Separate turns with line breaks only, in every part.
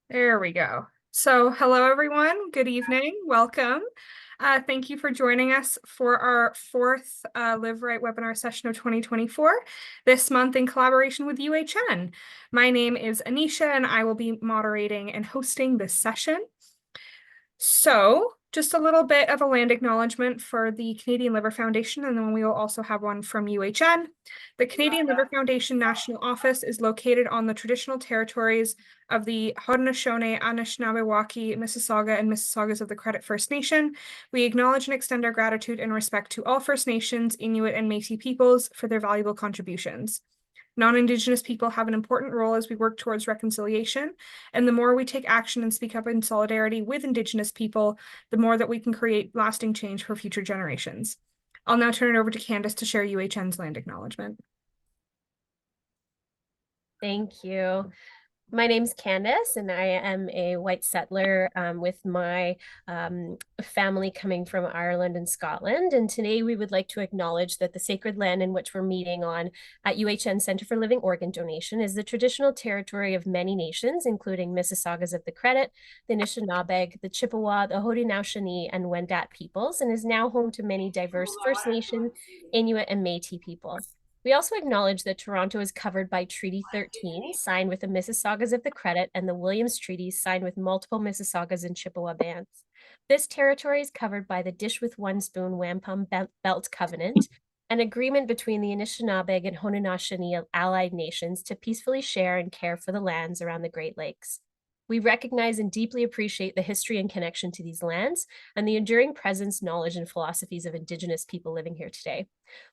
There we go. So, hello everyone. Good evening. Welcome. Thank you for joining us for our fourth Live Right webinar session of 2024, this month in collaboration with UHN. My name is Anisha, and I will be moderating and hosting this session. So, just a little bit of a land acknowledgement for the Canadian Liver Foundation, and then we will also have one from UHN. The Canadian Liver Foundation National Office is located on the traditional territories of the Haudenosaunee, Anishinaabe, Mississauga, and Mississaugas of the Credit First Nation. We acknowledge and extend our gratitude and respect to all First Nations, Inuit, and Métis peoples for their valuable contributions. Non-Indigenous people have an important role as we work towards reconciliation, and the more we take action and speak up in solidarity with Indigenous people, the more that we can create lasting change for future generations. I'll now turn it over to Candace to share UHN's land acknowledgement.
Thank you. My name's Candace, and I am a white settler with my family coming from Ireland and Scotland. And today we would like to acknowledge that the sacred land in which we're meeting on at UHN Center for Living Organ Donation is the traditional territory of many nations, including Mississaugas of the Credit, the Anishinaabe, the Chippewa, the Haudenosaunee, and Wendat peoples, and is now home to many diverse First Nation, Inuit, and Métis people. We also acknowledge that Toronto is covered by Treaty 13, signed with the Mississaugas of the Credit, and the Williams Treaty, signed with multiple Mississaugas and Chippewa bands. This territory is covered by the Dish with One Spoon Wampum Belt Covenant, an agreement between the Anishinaabe and Haudenosaunee allied nations to peacefully share and care for the lands around the Great Lakes. We recognize and deeply appreciate the history and connection to these lands and the enduring presence, knowledge, and philosophies of Indigenous people living here today.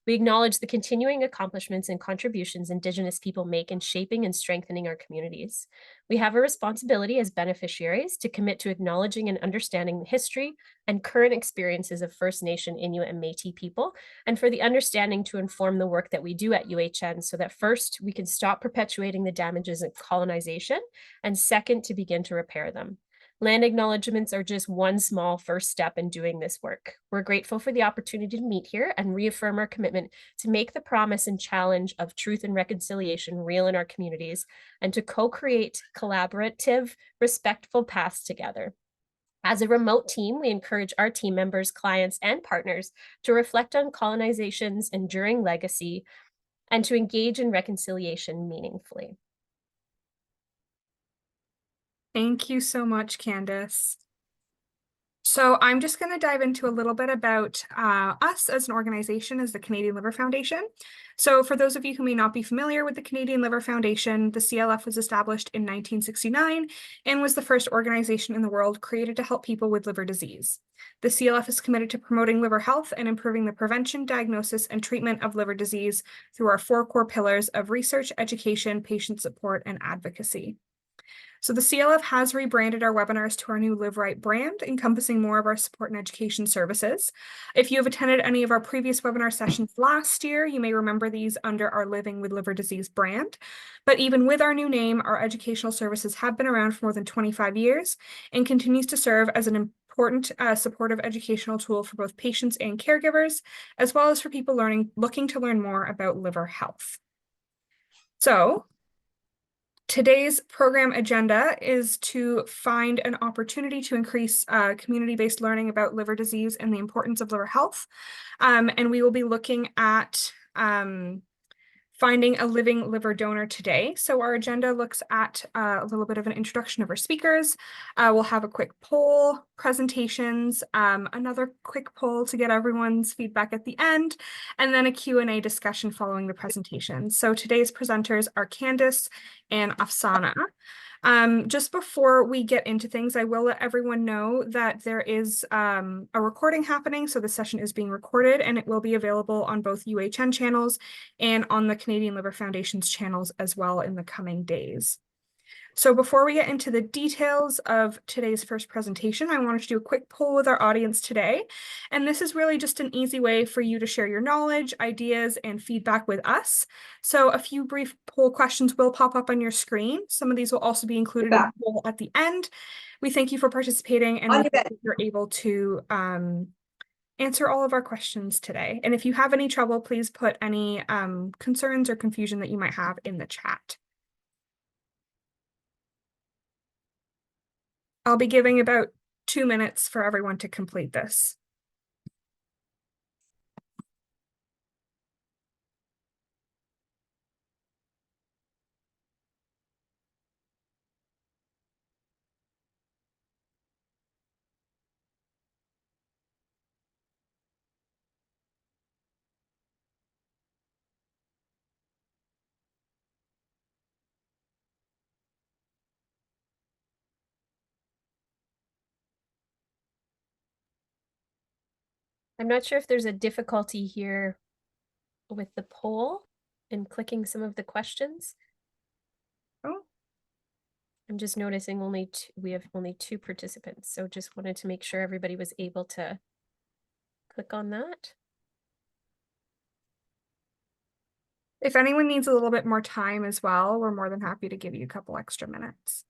We acknowledge the continuing accomplishments and contributions Indigenous people make in shaping and strengthening our communities. We have a responsibility as beneficiaries to commit to acknowledging and understanding the history and current experiences of First Nation, Inuit, and Métis people, and for the understanding to inform the work that we do at UHN so that first, we can stop perpetuating the damages of colonization, and second, to begin to repair them. Land acknowledgements are just one small first step in doing this work. We're grateful for the opportunity to meet here and reaffirm our commitment to make the promise and challenge of truth and reconciliation real in our communities and to co-create collaborative, respectful paths together. As a remote team, we encourage our team members, clients, and partners to reflect on colonization's enduring legacy and to engage in reconciliation meaningfully.
Thank you so much, Candace. So I'm just going to dive into a little bit about us as an organization, as the Canadian Liver Foundation. So for those of you who may not be familiar with the Canadian Liver Foundation, the CLF was established in 1969 and was the first organization in the world created to help people with liver disease. The CLF is committed to promoting liver health and improving the prevention, diagnosis, and treatment of liver disease through our four core pillars of research, education, patient support, and advocacy. So the CLF has rebranded our webinars to our new Live Right brand, encompassing more of our support and education services. If you have attended any of our previous webinar sessions last year, you may remember these under our Living with Liver Disease brand. But even with our new name, our educational services have been around for more than 25 years and continues to serve as an important supportive educational tool for both patients and caregivers, as well as for people looking to learn more about liver health. So today's program agenda is to find an opportunity to increase community-based learning about liver disease and the importance of liver health. And we will be looking at finding a living liver donor today. So our agenda looks at a little bit of an introduction of our speakers. We'll have a quick poll, presentations, another quick poll to get everyone's feedback at the end, and then a Q&A discussion following the presentation. So today's presenters are Candace and Afsana. Just before we get into things, I will let everyone know that there is a recording happening. So the session is being recorded and it will be available on both UHN channels and on the Canadian Liver Foundation's channels as well in the coming days. So before we get into the details of today's first presentation, I wanted to do a quick poll with our audience today. And this is really just an easy way for you to share your knowledge, ideas, and feedback with us. So a few brief poll questions will pop up on your screen. Some of these will also be included in the poll at the end. We thank you for participating and we hope that you're able to answer all of our questions today. And if you have any trouble, please put any concerns or confusion that you might have in the chat. I'll be giving about 2 minutes for everyone to complete this.
I'm not sure if there's a difficulty here with the poll and clicking some of the questions.
Oh,
I'm just noticing we have only 2 participants, so just wanted to make sure everybody was able to click on that.
if anyone needs a little bit more time as well, we're more than happy to give you a couple extra minutes.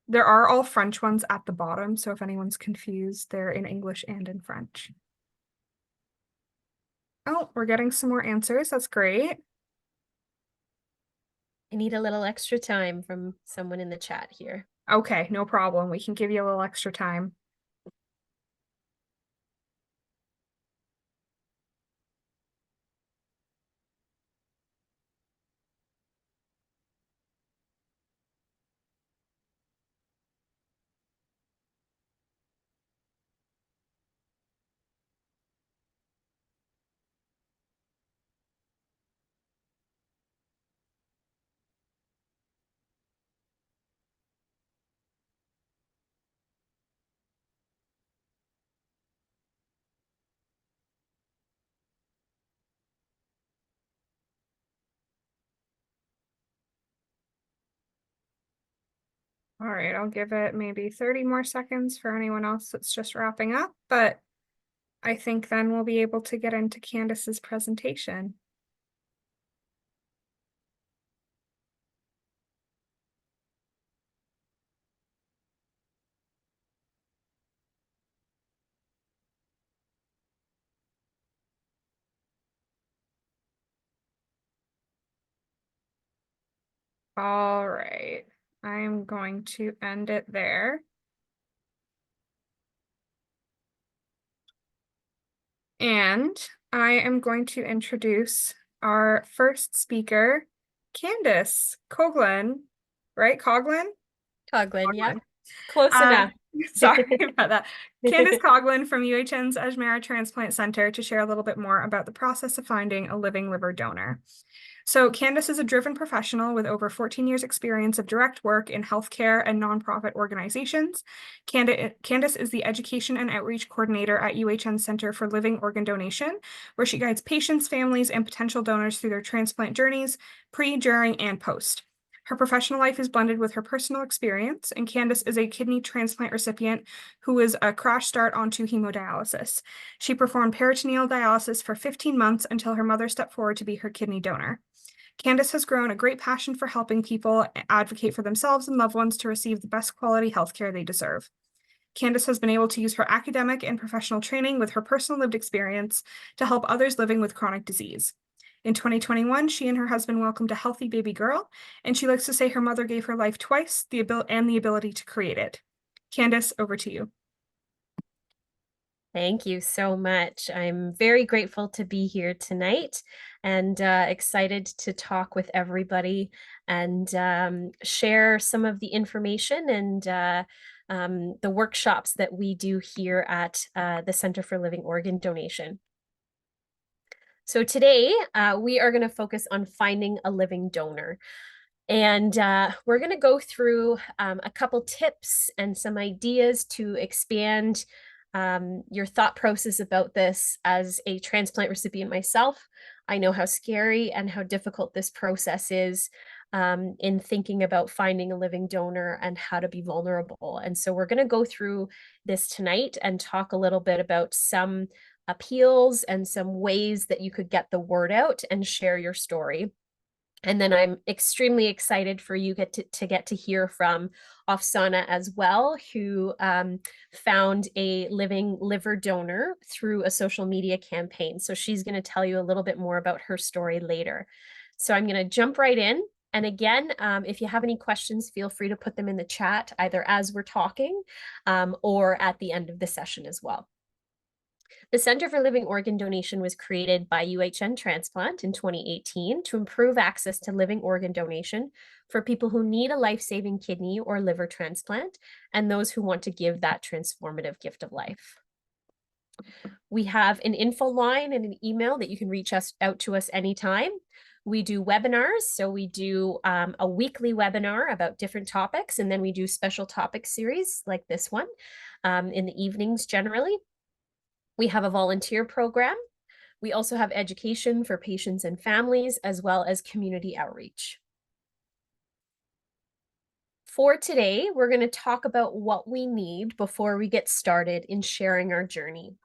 There are all French ones at the bottom, so if anyone's confused, they're in English and in French. Oh, we're getting some more answers. That's great.
I need a little extra time from someone in the chat here.
Okay, no problem. We can give you a little extra time. All right, I'll give it maybe 30 more seconds for anyone else that's just wrapping up, but I think then we'll be able to get into Candace's presentation. All right, I'm going to end it there. And I am going to introduce our first speaker, Candace Coughlin, right? Coughlin?
Coughlin, yeah.
Coughlin.
Close enough.
Sorry about that. Candace Coughlin from UHN's Ajmera Transplant Center to share a little bit more about the process of finding a living liver donor. So Candace is a driven professional with over 14 years experience of direct work in healthcare and nonprofit organizations. Candace is the education and outreach coordinator at UHN Center for Living Organ Donation, where she guides patients, families, and potential donors through their transplant journeys, pre, during, and post. Her professional life is blended with her personal experience, and Candace is a kidney transplant recipient who is a crash start onto hemodialysis. She performed peritoneal dialysis for 15 months until her mother stepped forward to be her kidney donor. Candace has grown a great passion for helping people advocate for themselves and loved ones to receive the best quality healthcare they deserve. Candace has been able to use her academic and professional training with her personal lived experience to help others living with chronic disease. In 2021, she and her husband welcomed a healthy baby girl, and she likes to say her mother gave her life twice, the ability to create it. Candace, over to you.
Thank you so much. I'm very grateful to be here tonight and excited to talk with everybody and share some of the information and the workshops that we do here at the Center for Living Organ Donation. So today we are going to focus on finding a living donor. And we're going to go through a couple tips and some ideas to expand your thought process about this. As a transplant recipient myself, I know how scary and how difficult this process is in thinking about finding a living donor and how to be vulnerable. And so we're going to go through this tonight and talk a little bit about some appeals and some ways that you could get the word out and share your story. And then I'm extremely excited for you to get to hear from Afsana as well, who found a living liver donor through a social media campaign. So she's going to tell you a little bit more about her story later. So I'm going to jump right in And again, if you have any questions, feel free to put them in the chat either as we're talking or at the end of the session as well. The Center for Living Organ Donation was created by UHN Transplant in 2018 to improve access to living organ donation for people who need a life-saving kidney or liver transplant and those who want to give that transformative gift of life. We have an info line and an email that you can reach out to us anytime. We do webinars, so we do a weekly webinar about different topics, and then we do special topic series like this one in the evenings generally. We have a volunteer program. We also have education for patients and families, as well as community outreach. For today, we're going to talk about what we need before we get started in sharing our journey.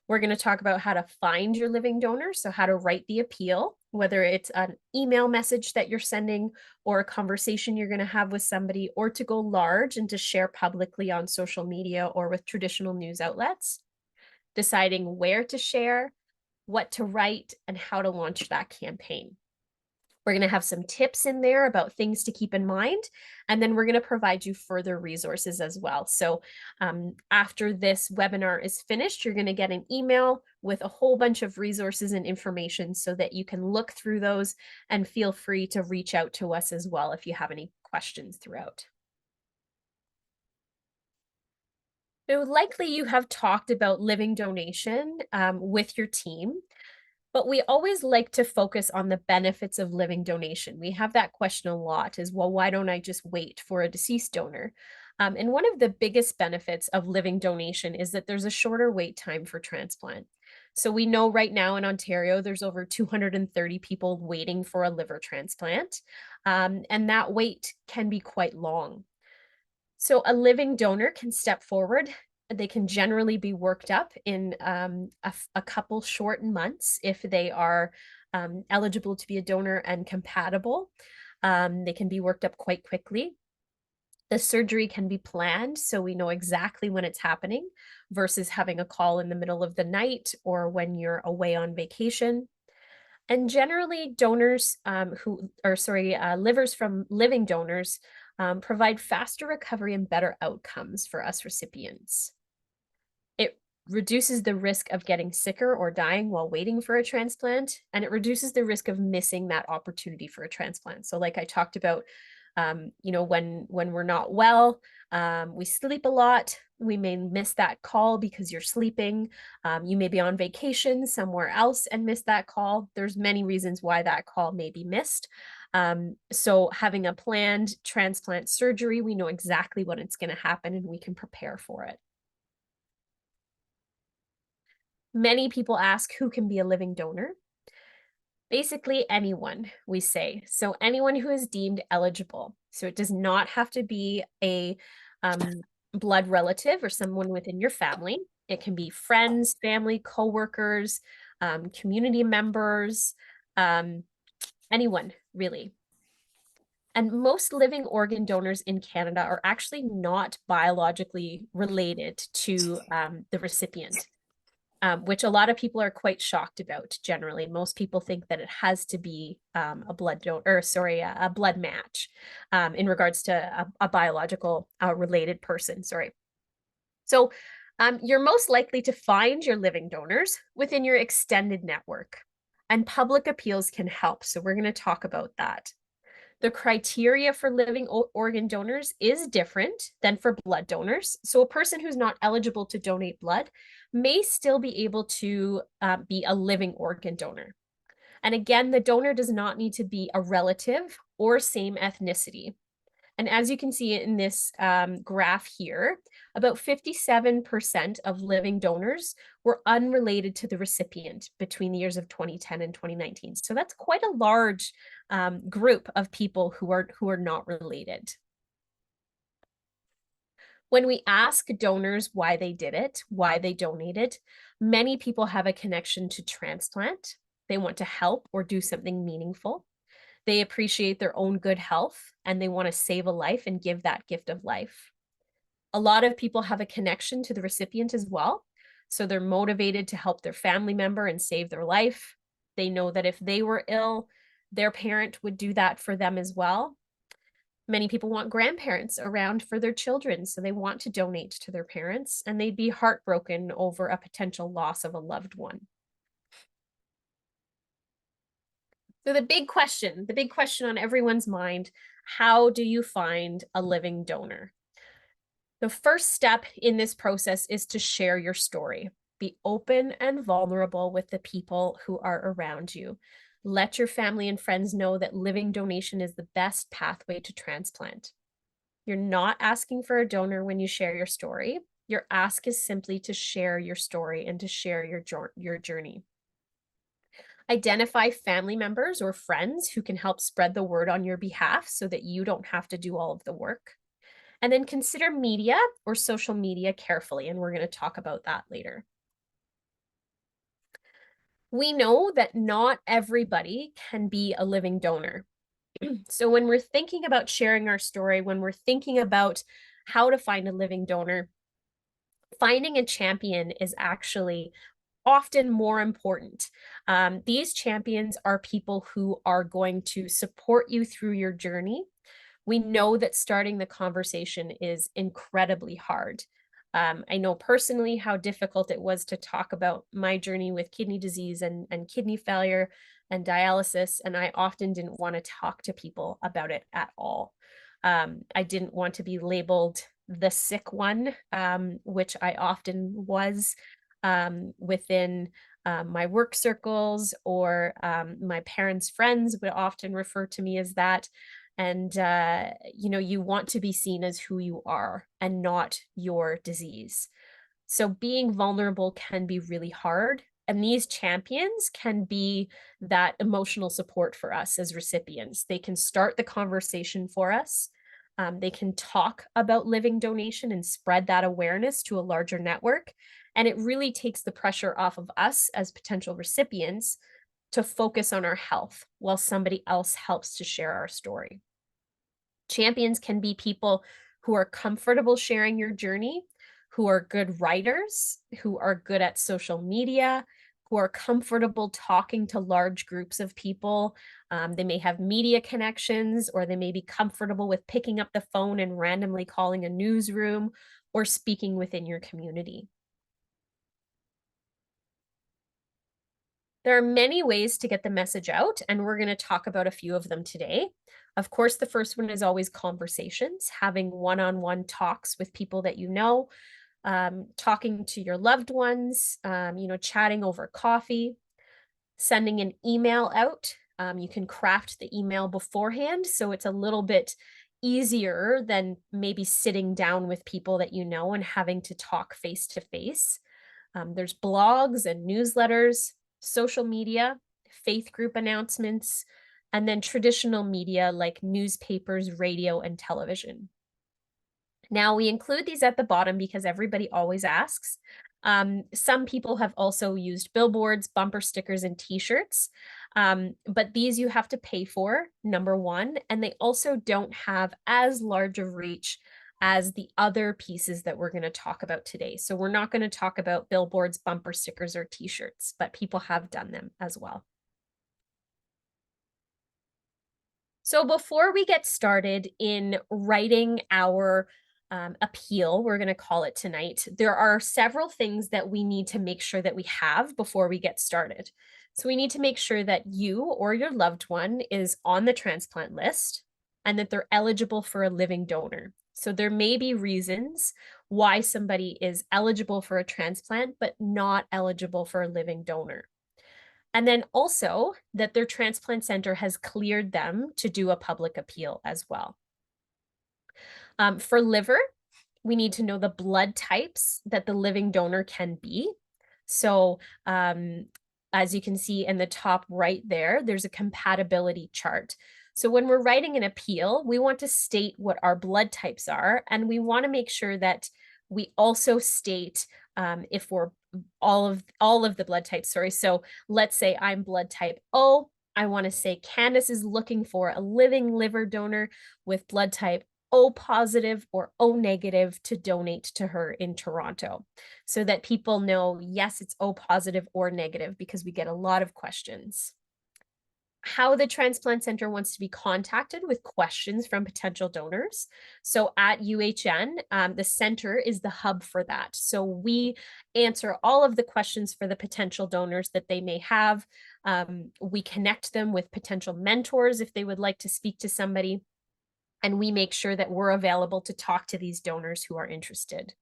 We're going to talk about how to find your living donor, so how to write the appeal, whether it's an email message that you're sending or a conversation you're going to have with somebody, or to go large and to share publicly on social media or with traditional news outlets. Deciding where to share, what to write, and how to launch that campaign. We're going to have some tips in there about things to keep in mind, and then we're going to provide you further resources as well. So after this webinar is finished, you're going to get an email with a whole bunch of resources and information so that you can look through those, and feel free to reach out to us as well if you have any questions throughout. So likely you have talked about living donation with your team, but we always like to focus on the benefits of living donation. We have that question a lot is, well, why don't I just wait for a deceased donor? And one of the biggest benefits of living donation is that there's a shorter wait time for transplant. So we know right now in Ontario, there's over 230 people waiting for a liver transplant, and that wait can be quite long. So a living donor can step forward. They can generally be worked up in a couple short months if they are eligible to be a donor and compatible. They can be worked up quite quickly. The surgery can be planned, so we know exactly when it's happening versus having a call in the middle of the night or when you're away on vacation. And generally, donors livers from living donors provide faster recovery and better outcomes for us recipients. It reduces the risk of getting sicker or dying while waiting for a transplant, and it reduces the risk of missing that opportunity for a transplant. So like I talked about, when we're not well, we sleep a lot. We may miss that call because you're sleeping. You may be on vacation somewhere else and miss that call. There's many reasons why that call may be missed. So having a planned transplant surgery, we know exactly when it's going to happen and we can prepare for it. Many people ask who can be a living donor. Basically anyone, we say. So anyone who is deemed eligible. So it does not have to be a blood relative or someone within your family. It can be friends, family, coworkers, community members, anyone really. And most living organ donors in Canada are actually not biologically related to the recipient. Which a lot of people are quite shocked about generally. Most people think that it has to be a blood match in regards to a biological related person, sorry. So you're most likely to find your living donors within your extended network, and public appeals can help. So we're going to talk about that. The criteria for living organ donors is different than for blood donors. So a person who's not eligible to donate blood may still be able to be a living organ donor. And again, the donor does not need to be a relative or same ethnicity. And as you can see in this graph here, about 57% of living donors were unrelated to the recipient between the years of 2010 and 2019. So that's quite a large group of people who are not related. When we ask donors why they did it, why they donated, many people have a connection to transplant. They want to help or do something meaningful. They appreciate their own good health and they want to save a life and give that gift of life. A lot of people have a connection to the recipient as well. So they're motivated to help their family member and save their life. They know that if they were ill, their parent would do that for them as well. Many people want grandparents around for their children, so they want to donate to their parents, and they'd be heartbroken over a potential loss of a loved one. So the big question on everyone's mind, how do you find a living donor? The first step in this process is to share your story. Be open and vulnerable with the people who are around you. Let your family and friends know that living donation is the best pathway to transplant. You're not asking for a donor when you share your story. Your ask is simply to share your story and to share your journey. Identify family members or friends who can help spread the word on your behalf so that you don't have to do all of the work. And then consider media or social media carefully, and we're going to talk about that later. We know that not everybody can be a living donor. So when we're thinking about sharing our story, when we're thinking about how to find a living donor, finding a champion is actually often more important. These champions are people who are going to support you through your journey. We know that starting the conversation is incredibly hard. I know personally how difficult it was to talk about my journey with kidney disease and kidney failure and dialysis, and I often didn't want to talk to people about it at all. I didn't want to be labeled the sick one, which I often was within my work circles, or my parents' friends would often refer to me as that. And, you want to be seen as who you are and not your disease. So being vulnerable can be really hard. And these champions can be that emotional support for us as recipients. They can start the conversation for us. They can talk about living donation and spread that awareness to a larger network. And it really takes the pressure off of us as potential recipients to focus on our health while somebody else helps to share our story. Champions can be people who are comfortable sharing your journey, who are good writers, who are good at social media, who are comfortable talking to large groups of people. They may have media connections, or they may be comfortable with picking up the phone and randomly calling a newsroom or speaking within your community. There are many ways to get the message out, and we're going to talk about a few of them today. Of course, the first one is always conversations, having one-on-one talks with people that you know, talking to your loved ones, chatting over coffee, sending an email out. You can craft the email beforehand, so it's a little bit easier than maybe sitting down with people that you know and having to talk face to face. There's blogs and newsletters, social media, faith group announcements, and then traditional media like newspapers, radio, and television. Now, we include these at the bottom because everybody always asks. Some people have also used billboards, bumper stickers, and t-shirts, but these you have to pay for, number one, and they also don't have as large of reach as the other pieces that we're going to talk about today. So we're not going to talk about billboards, bumper stickers, or t-shirts, but people have done them as well. So before we get started in writing our appeal, we're going to call it tonight, there are several things that we need to make sure that we have before we get started. So we need to make sure that you or your loved one is on the transplant list and that they're eligible for a living donor. So there may be reasons why somebody is eligible for a transplant, but not eligible for a living donor. And then also that their transplant center has cleared them to do a public appeal as well. For liver, we need to know the blood types that the living donor can be. So as you can see in the top right there, there's a compatibility chart. So when we're writing an appeal, we want to state what our blood types are, and we want to make sure that we also state if we're all of the blood types. Sorry. So let's say I'm blood type O. I want to say Candace is looking for a living liver donor with blood type O positive or O negative to donate to her in Toronto, so that people know, yes, it's O positive or negative, because we get a lot of questions. how the transplant center wants to be contacted with questions from potential donors. So at UHN, the center is the hub for that. So we answer all of the questions for the potential donors that they may have. We connect them with potential mentors if they would like to speak to somebody, and we make sure that we're available to talk to these donors who are interested.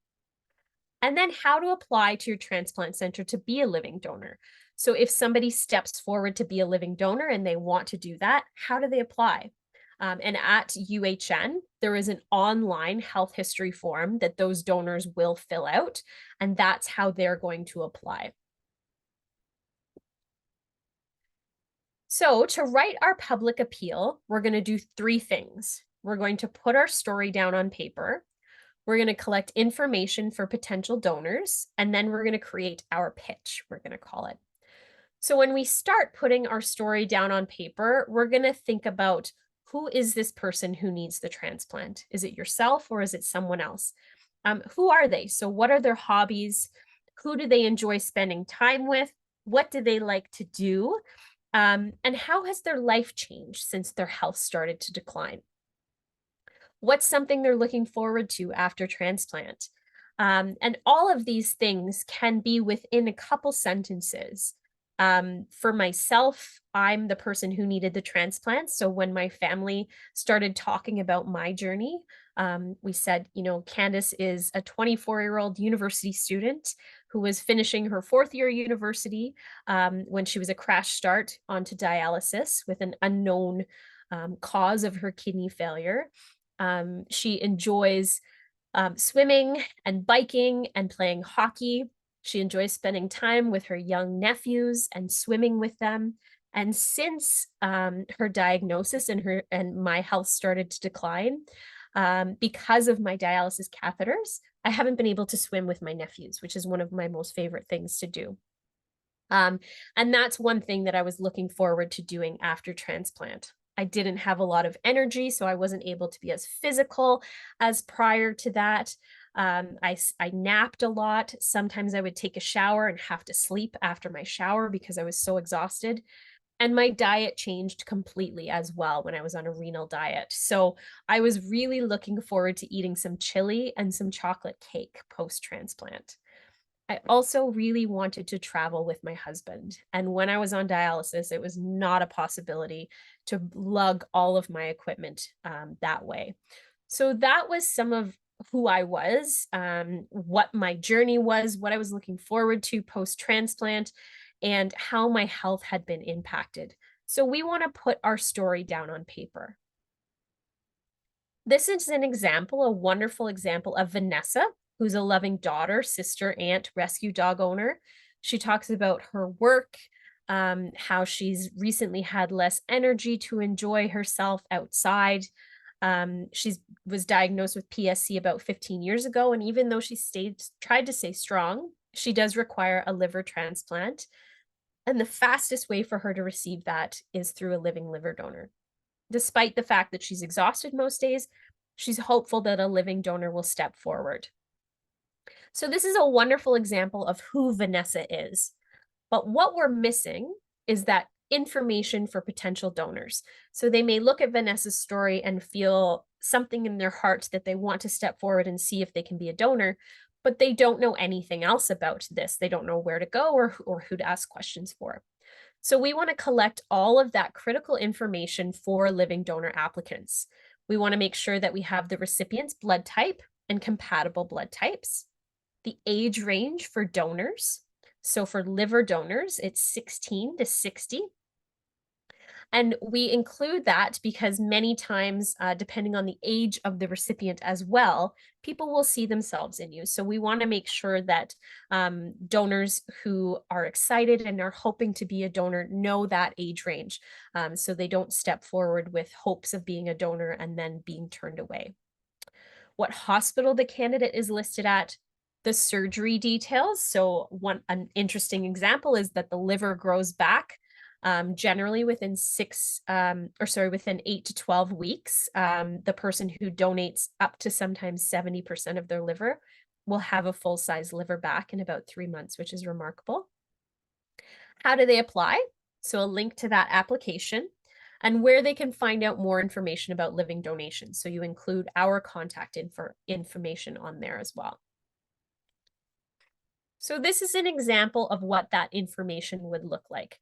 And then how to apply to your transplant center to be a living donor. So if somebody steps forward to be a living donor and they want to do that, how do they apply? And at UHN, there is an online health history form that those donors will fill out, and that's how they're going to apply. So to write our public appeal, we're going to do three things. We're going to put our story down on paper. We're going to collect information for potential donors, and then we're going to create our pitch, we're going to call it. So when we start putting our story down on paper, we're going to think about, who is this person who needs the transplant? Is it yourself or is it someone else? Who are they? So what are their hobbies? Who do they enjoy spending time with? What do they like to do? And how has their life changed since their health started to decline? What's something they're looking forward to after transplant? And all of these things can be within a couple sentences. For myself, I'm the person who needed the transplant. So when my family started talking about my journey, we said, Candace is a 24-year-old university student who was finishing her fourth year university when she was a crash start onto dialysis with an unknown cause of her kidney failure. She enjoys swimming and biking and playing hockey. She enjoys spending time with her young nephews and swimming with them. And since her diagnosis and my health started to decline, because of my dialysis catheters, I haven't been able to swim with my nephews, which is one of my most favorite things to do. And that's one thing that I was looking forward to doing after transplant. I didn't have a lot of energy, so I wasn't able to be as physical as prior to that. I napped a lot. Sometimes I would take a shower and have to sleep after my shower because I was so exhausted. And my diet changed completely as well when I was on a renal diet. So I was really looking forward to eating some chili and some chocolate cake post-transplant. I also really wanted to travel with my husband. And when I was on dialysis, it was not a possibility to lug all of my equipment that way. So that was some of who I was, what my journey was, what I was looking forward to post-transplant, and how my health had been impacted. So we want to put our story down on paper. This is an example, a wonderful example of Vanessa, who's a loving daughter, sister, aunt, rescue dog owner. She talks about her work, how she's recently had less energy to enjoy herself outside. She was diagnosed with PSC about 15 years ago, and even though she tried to stay strong, she does require a liver transplant. And the fastest way for her to receive that is through a living liver donor. Despite the fact that she's exhausted most days, she's hopeful that a living donor will step forward. So this is a wonderful example of who Vanessa is. But what we're missing is that information for potential donors. So they may look at Vanessa's story and feel something in their heart that they want to step forward and see if they can be a donor, but they don't know anything else about this. They don't know where to go or who to ask questions for. So we want to collect all of that critical information for living donor applicants. We want to make sure that we have the recipient's blood type and compatible blood types, the age range for donors. So for liver donors, it's 16 to 60. And we include that because many times, depending on the age of the recipient as well, people will see themselves in you. So we want to make sure that donors who are excited and are hoping to be a donor know that age range, so they don't step forward with hopes of being a donor and then being turned away. What hospital the candidate is listed at, the surgery details. So an interesting example is that the liver grows back generally within within 8 to 12 weeks. The person who donates up to sometimes 70% of their liver will have a full-size liver back in about 3 months, which is remarkable. How do they apply? So a link to that application and where they can find out more information about living donations. So you include our contact information on there as well. So this is an example of what that information would look like.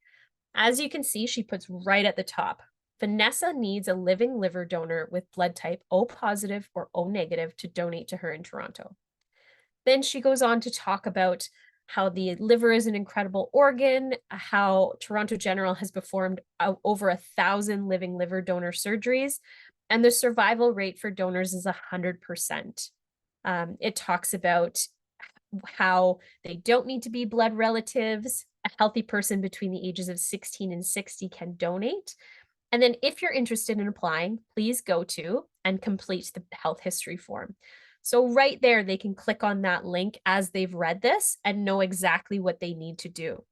As you can see, she puts right at the top, Vanessa needs a living liver donor with blood type O positive or O negative to donate to her in Toronto. Then she goes on to talk about how the liver is an incredible organ, how Toronto General has performed over 1,000 living liver donor surgeries, and the survival rate for donors is 100%. It talks about how they don't need to be blood relatives. A healthy person between the ages of 16 and 60 can donate. And then if you're interested in applying, please go to and complete the health history form. So right there, they can click on that link as they've read this and know exactly what they need to do.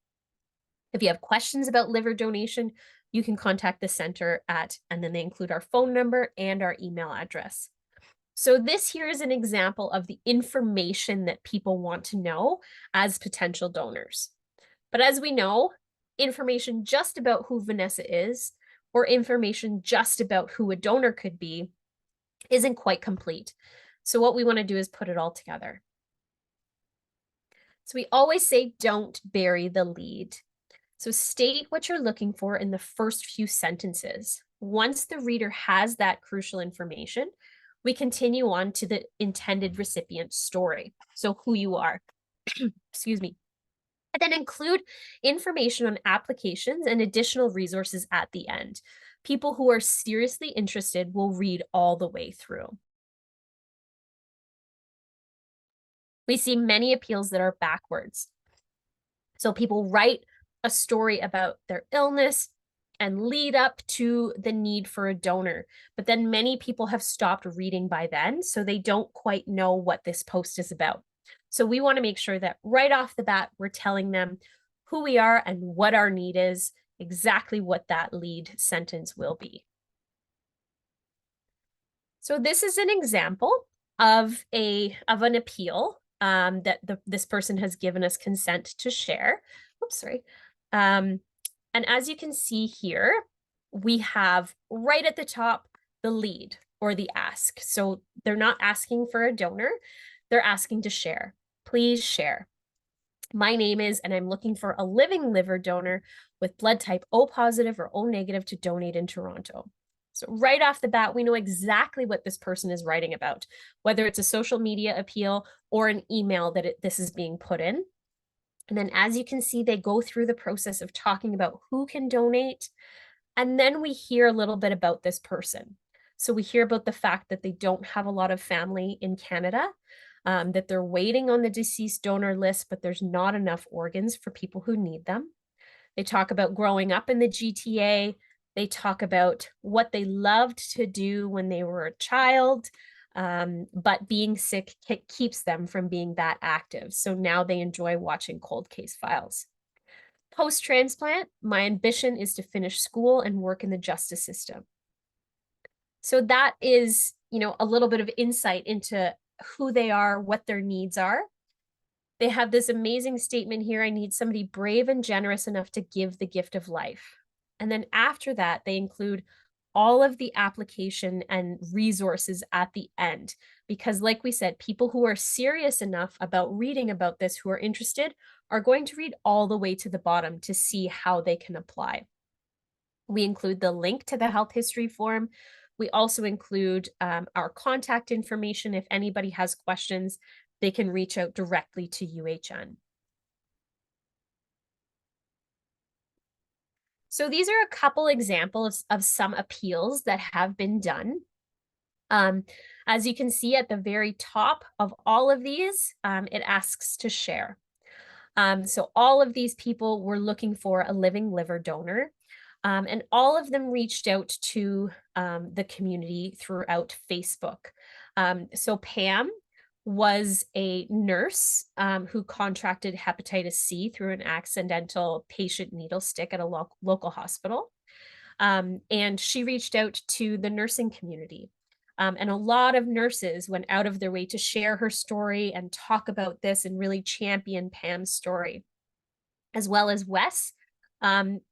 If you have questions about liver donation, you can contact the center and then they include our phone number and our email address. So this here is an example of the information that people want to know as potential donors. But as we know, information just about who Vanessa is or information just about who a donor could be isn't quite complete. So what we want to do is put it all together. So we always say, don't bury the lead. So state what you're looking for in the first few sentences. Once the reader has that crucial information, we continue on to the intended recipient story. So who you are, excuse me. And then include information on applications and additional resources at the end. People who are seriously interested will read all the way through. We see many appeals that are backwards. So people write a story about their illness and lead up to the need for a donor. But then many people have stopped reading by then, so they don't quite know what this post is about. So we want to make sure that right off the bat, we're telling them who we are and what our need is, exactly what that lead sentence will be. So this is an example of an appeal that this person has given us consent to share. Oops, sorry. And as you can see here, we have right at the top the lead or the ask. So they're not asking for a donor, they're asking to share. Please share. My name is, and I'm looking for a living liver donor with blood type O positive or O negative to donate in Toronto. So right off the bat, we know exactly what this person is writing about, whether it's a social media appeal or an email that this is being put in. And then as you can see, they go through the process of talking about who can donate. And then we hear a little bit about this person. So we hear about the fact that they don't have a lot of family in Canada, that they're waiting on the deceased donor list, but there's not enough organs for people who need them. They talk about growing up in the GTA. They talk about what they loved to do when they were a child, but being sick keeps them from being that active. So now they enjoy watching cold case files. Post-transplant, my ambition is to finish school and work in the justice system. So that is, a little bit of insight into who they are, what their needs are. They have this amazing statement here. I need somebody brave and generous enough to give the gift of life. And then after that, they include all of the application and resources at the end. Because like we said, people who are serious enough about reading about this, who are interested, are going to read all the way to the bottom to see how they can apply. We include the link to the health history form. We also include our contact information. If anybody has questions, they can reach out directly to UHN. So these are a couple examples of some appeals that have been done. As you can see at the very top of all of these, it asks to share. So all of these people were looking for a living liver donor. And all of them reached out to the community throughout Facebook. So Pam was a nurse who contracted hepatitis C through an accidental patient needle stick at a local hospital. And she reached out to the nursing community. And a lot of nurses went out of their way to share her story and talk about this and really champion Pam's story, as well as Wes,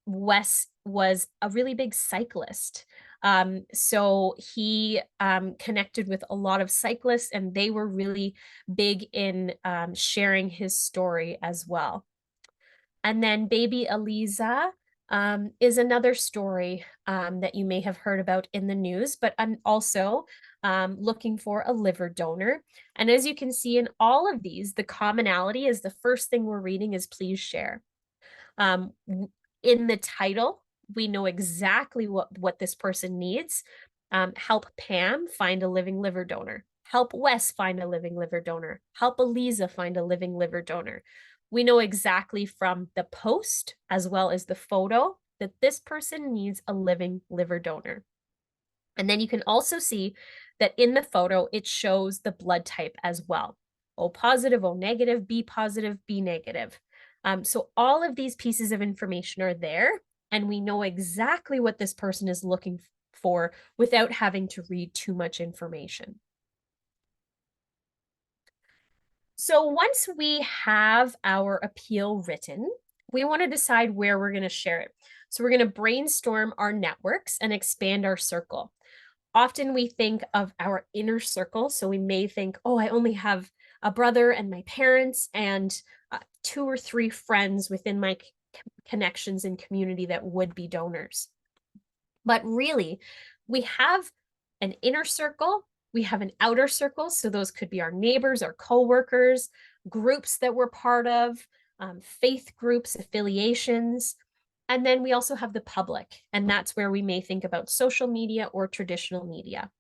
Wes was a really big cyclist. So he connected with a lot of cyclists, and they were really big in sharing his story as well. And then baby Eliza is another story that you may have heard about in the news, but I'm also looking for a liver donor. And as you can see in all of these, the commonality is the first thing we're reading is please share. Um, in the title, we know exactly what this person needs. Help Pam find a living liver donor. Help Wes find a living liver donor. Help Eliza find a living liver donor. We know exactly from the post as well as the photo that this person needs a living liver donor. And then you can also see that in the photo, it shows the blood type as well. O positive, O negative, B positive, B negative. So all of these pieces of information are there, and we know exactly what this person is looking for without having to read too much information. So once we have our appeal written, we want to decide where we're going to share it. So we're going to brainstorm our networks and expand our circle. Often we think of our inner circle. So we may think, oh, I only have a brother and my parents and 2 or 3 friends within my connections and community that would be donors. But really, we have an inner circle, we have an outer circle. So those could be our neighbors, our coworkers, groups that we're part of, faith groups, affiliations. And then we also have the public, and that's where we may think about social media or traditional media.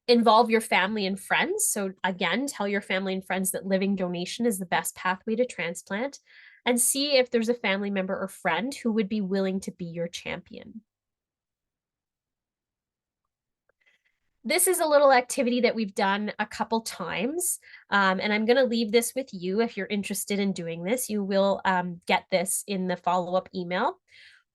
Involve your family and friends. So again, tell your family and friends that living donation is the best pathway to transplant, and see if there's a family member or friend who would be willing to be your champion. This is a little activity that we've done a couple times, and I'm going to leave this with you. If you're interested in doing this, you will get this in the follow-up email.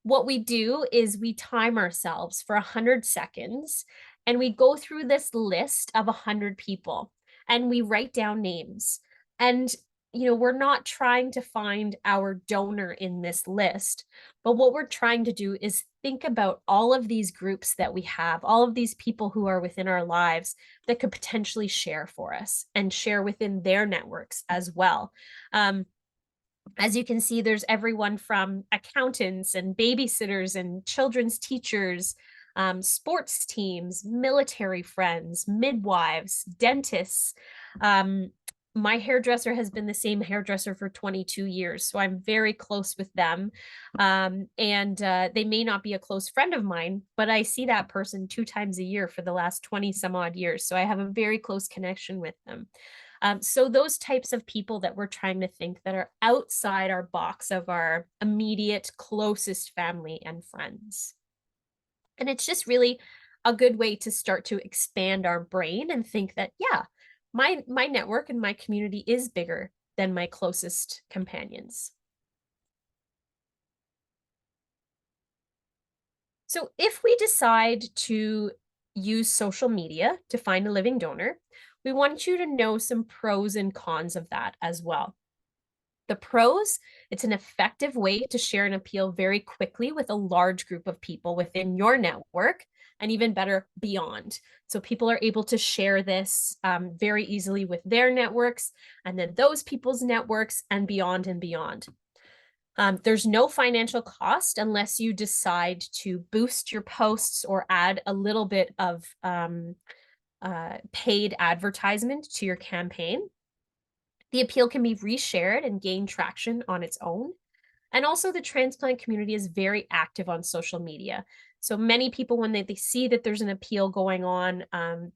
What we do is we time ourselves for 100 seconds, and we go through this list of 100 people, and we write down names. And we're not trying to find our donor in this list, but what we're trying to do is think about all of these groups that we have, all of these people who are within our lives that could potentially share for us and share within their networks as well. As you can see, there's everyone from accountants and babysitters and children's teachers, sports teams, military friends, midwives, dentists. My hairdresser has been the same hairdresser for 22 years, so I'm very close with them. And they may not be a close friend of mine, but I see that person 2 times a year for the last 20 some odd years. So I have a very close connection with them. So those types of people that we're trying to think that are outside our box of our immediate closest family and friends. And it's just really a good way to start to expand our brain and think that, yeah, my network and my community is bigger than my closest companions. So if we decide to use social media to find a living donor, we want you to know some pros and cons of that as well. The pros, it's an effective way to share an appeal very quickly with a large group of people within your network, and even better, beyond. So people are able to share this very easily with their networks, and then those people's networks, and beyond and beyond. There's no financial cost unless you decide to boost your posts or add a little bit of paid advertisement to your campaign. The appeal can be reshared and gain traction on its own. And also the transplant community is very active on social media. So many people, when they see that there's an appeal going on,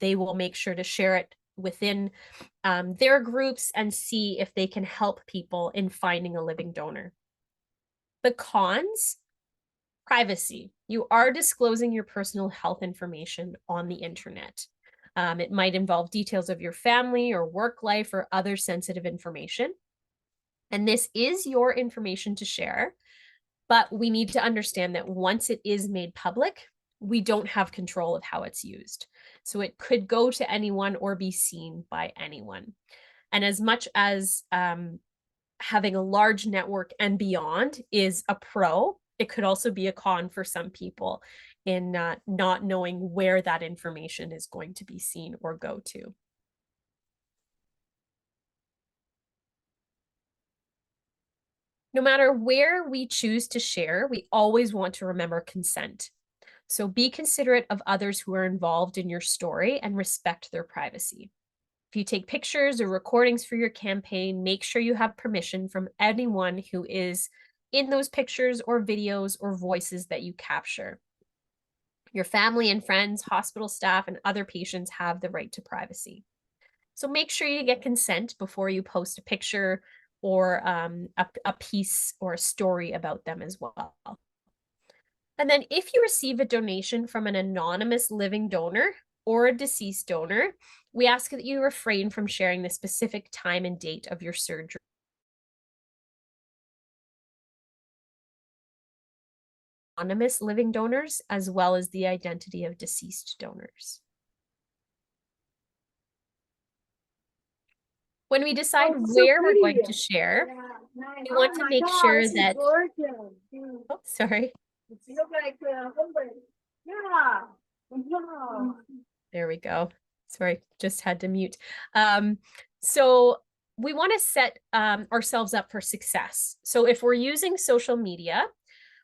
they will make sure to share it within their groups and see if they can help people in finding a living donor. The cons, privacy. You are disclosing your personal health information on the internet. It might involve details of your family or work life or other sensitive information. And this is your information to share, but we need to understand that once it is made public, we don't have control of how it's used. So it could go to anyone or be seen by anyone. And as much as having a large network and beyond is a pro. It could also be a con for some people in not knowing where that information is going to be seen or go to. No matter where we choose to share, we always want to remember consent. So be considerate of others who are involved in your story and respect their privacy. If you take pictures or recordings for your campaign, make sure you have permission from anyone who is in those pictures or videos or voices that you capture. Your family and friends, hospital staff, and other patients have the right to privacy. So make sure you get consent before you post a picture or a piece or a story about them as well. And then if you receive a donation from an anonymous living donor or a deceased donor, we ask that you refrain from sharing the specific time and date of your surgery. Anonymous living donors, as well as the identity of deceased donors. When we decide where we're going to share, we want to make sure that, oh, sorry. There we go. Sorry, just had to mute. So we want to set ourselves up for success. So if we're using social media,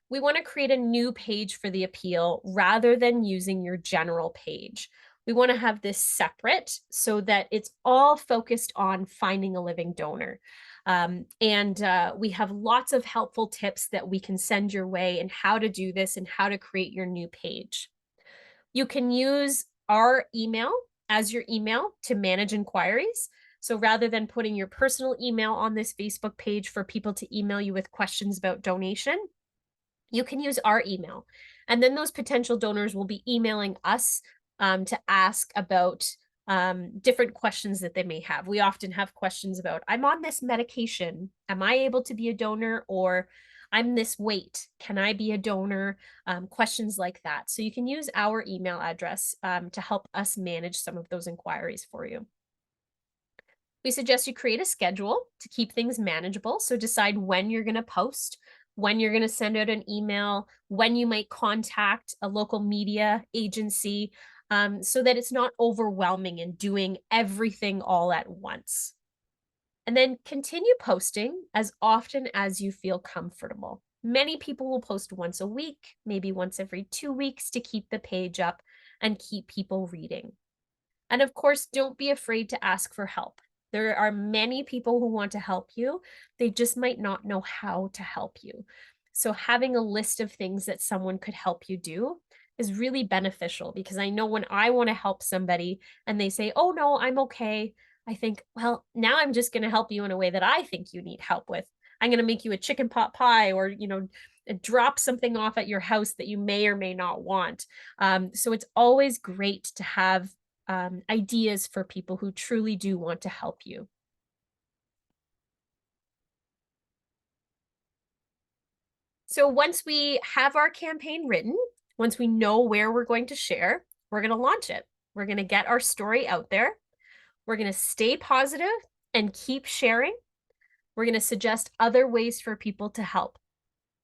we want to create a new page for the appeal rather than using your general page. We want to have this separate so that it's all focused on finding a living donor. We have lots of helpful tips that we can send your way and how to do this and how to create your new page. You can use our email as your email to manage inquiries. So rather than putting your personal email on this Facebook page for people to email you with questions about donation, you can use our email. And then those potential donors will be emailing us to ask about different questions that they may have. We often have questions about, I'm on this medication. Am I able to be a donor? Or I'm this weight. Can I be a donor? Questions like that. So you can use our email address to help us manage some of those inquiries for you. We suggest you create a schedule to keep things manageable. So decide when you're going to post, when you're going to send out an email, when you might contact a local media agency, so that it's not overwhelming and doing everything all at once. And then continue posting as often as you feel comfortable. Many people will post once a week, maybe once every 2 weeks to keep the page up and keep people reading. And of course, don't be afraid to ask for help. There are many people who want to help you. They just might not know how to help you. So having a list of things that someone could help you do is really beneficial, because I know when I want to help somebody and they say, oh no, I'm okay, I think, well, now I'm just going to help you in a way that I think you need help with. I'm going to make you a chicken pot pie, or, drop something off at your house that you may or may not want. So it's always great to have ideas for people who truly do want to help you. So once we have our campaign written, once we know where we're going to share, we're going to launch it. We're going to get our story out there. We're going to stay positive and keep sharing. We're going to suggest other ways for people to help.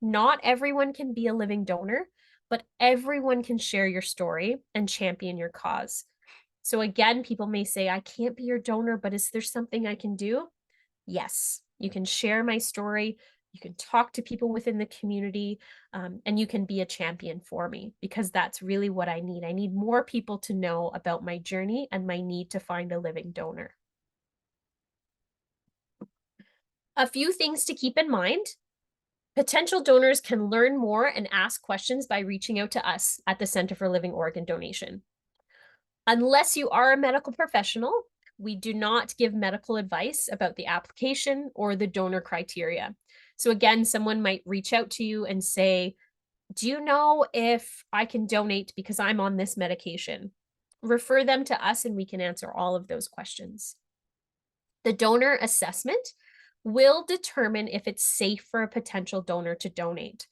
Not everyone can be a living donor, but everyone can share your story and champion your cause. So again, people may say, I can't be your donor, but is there something I can do? Yes, you can share my story. You can talk to people within the community, and you can be a champion for me, because that's really what I need. I need more people to know about my journey and my need to find a living donor. A few things to keep in mind. Potential donors can learn more and ask questions by reaching out to us at the Center for Living Organ Donation. Unless you are a medical professional, we do not give medical advice about the application or the donor criteria. So again, someone might reach out to you and say, do you know if I can donate because I'm on this medication? Refer them to us and we can answer all of those questions. The donor assessment will determine if it's safe for a potential donor to donate.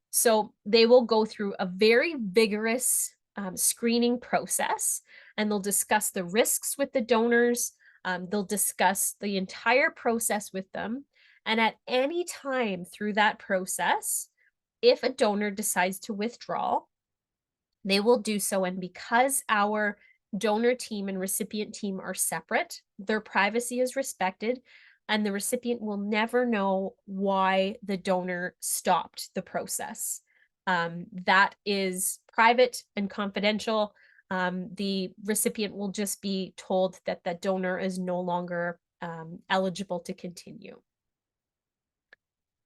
So they will go through a very vigorous screening process, and they'll discuss the risks with the donors. They'll discuss the entire process with them, And at any time through that process, if a donor decides to withdraw, they will do so. And because our donor team and recipient team are separate, their privacy is respected, and the recipient will never know why the donor stopped the process. That is private and confidential. The recipient will just be told that the donor is no longer eligible to continue.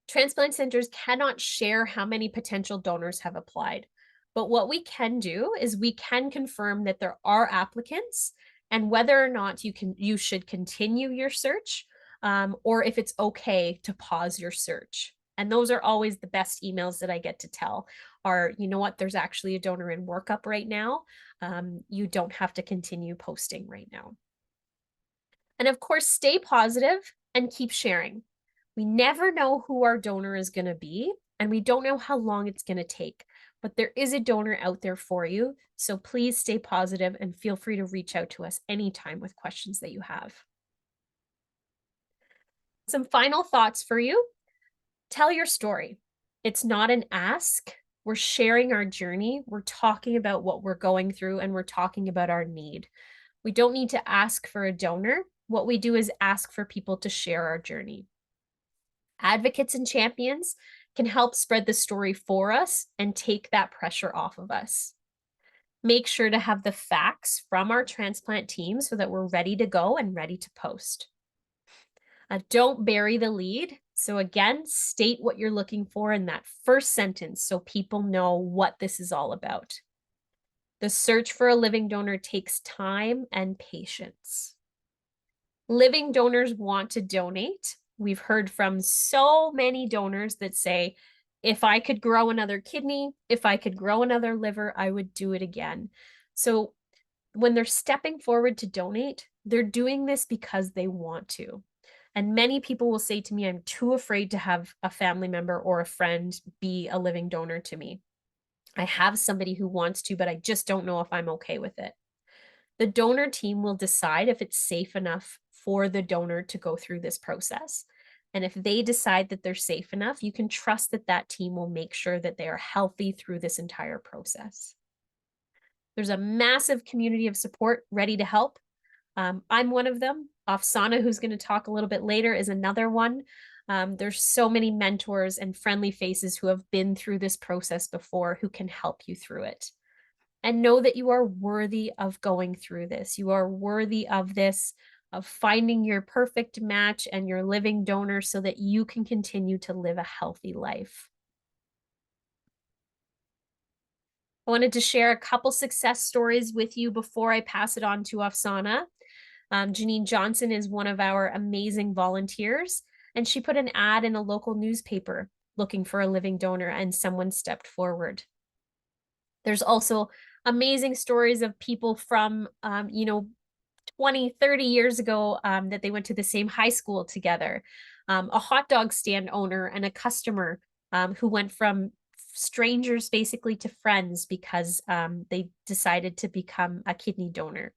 Transplant centers cannot share how many potential donors have applied. But what we can do is we can confirm that there are applicants and whether or not you should continue your search, or if it's okay to pause your search. And those are always the best emails that I get to tell are, you know what, there's actually a donor in workup right now. You don't have to continue posting right now. And of course, stay positive and keep sharing. We never know who our donor is going to be, and we don't know how long it's going to take, but there is a donor out there for you. So please stay positive and feel free to reach out to us anytime with questions that you have. Some final thoughts for you. Tell your story. It's not an ask. We're sharing our journey. We're talking about what we're going through, and we're talking about our need. We don't need to ask for a donor. What we do is ask for people to share our journey. Advocates and champions can help spread the story for us and take that pressure off of us. Make sure to have the facts from our transplant team so that we're ready to go and ready to post. Don't bury the lead. So again, state what you're looking for in that first sentence so people know what this is all about. The search for a living donor takes time and patience. Living donors want to donate. We've heard from so many donors that say, if I could grow another kidney, if I could grow another liver, I would do it again. So when they're stepping forward to donate, they're doing this because they want to. And many people will say to me, I'm too afraid to have a family member or a friend be a living donor to me. I have somebody who wants to, but I just don't know if I'm okay with it. The donor team will decide if it's safe enough for the donor to go through this process. And if they decide that they're safe enough, you can trust that that team will make sure that they are healthy through this entire process. There's a massive community of support ready to help. I'm one of them. Afsana, who's going to talk a little bit later, is another one. There's so many mentors and friendly faces who have been through this process before who can help you through it. And know that you are worthy of going through this. You are worthy of this, of finding your perfect match and your living donor so that you can continue to live a healthy life. I wanted to share a couple success stories with you before I pass it on to Afsana. Janine Johnson is one of our amazing volunteers, and she put an ad in a local newspaper looking for a living donor, and someone stepped forward. There's also amazing stories of people from, 20, 30 years ago that they went to the same high school together. A hot dog stand owner and a customer who went from strangers basically to friends because they decided to become a kidney donor.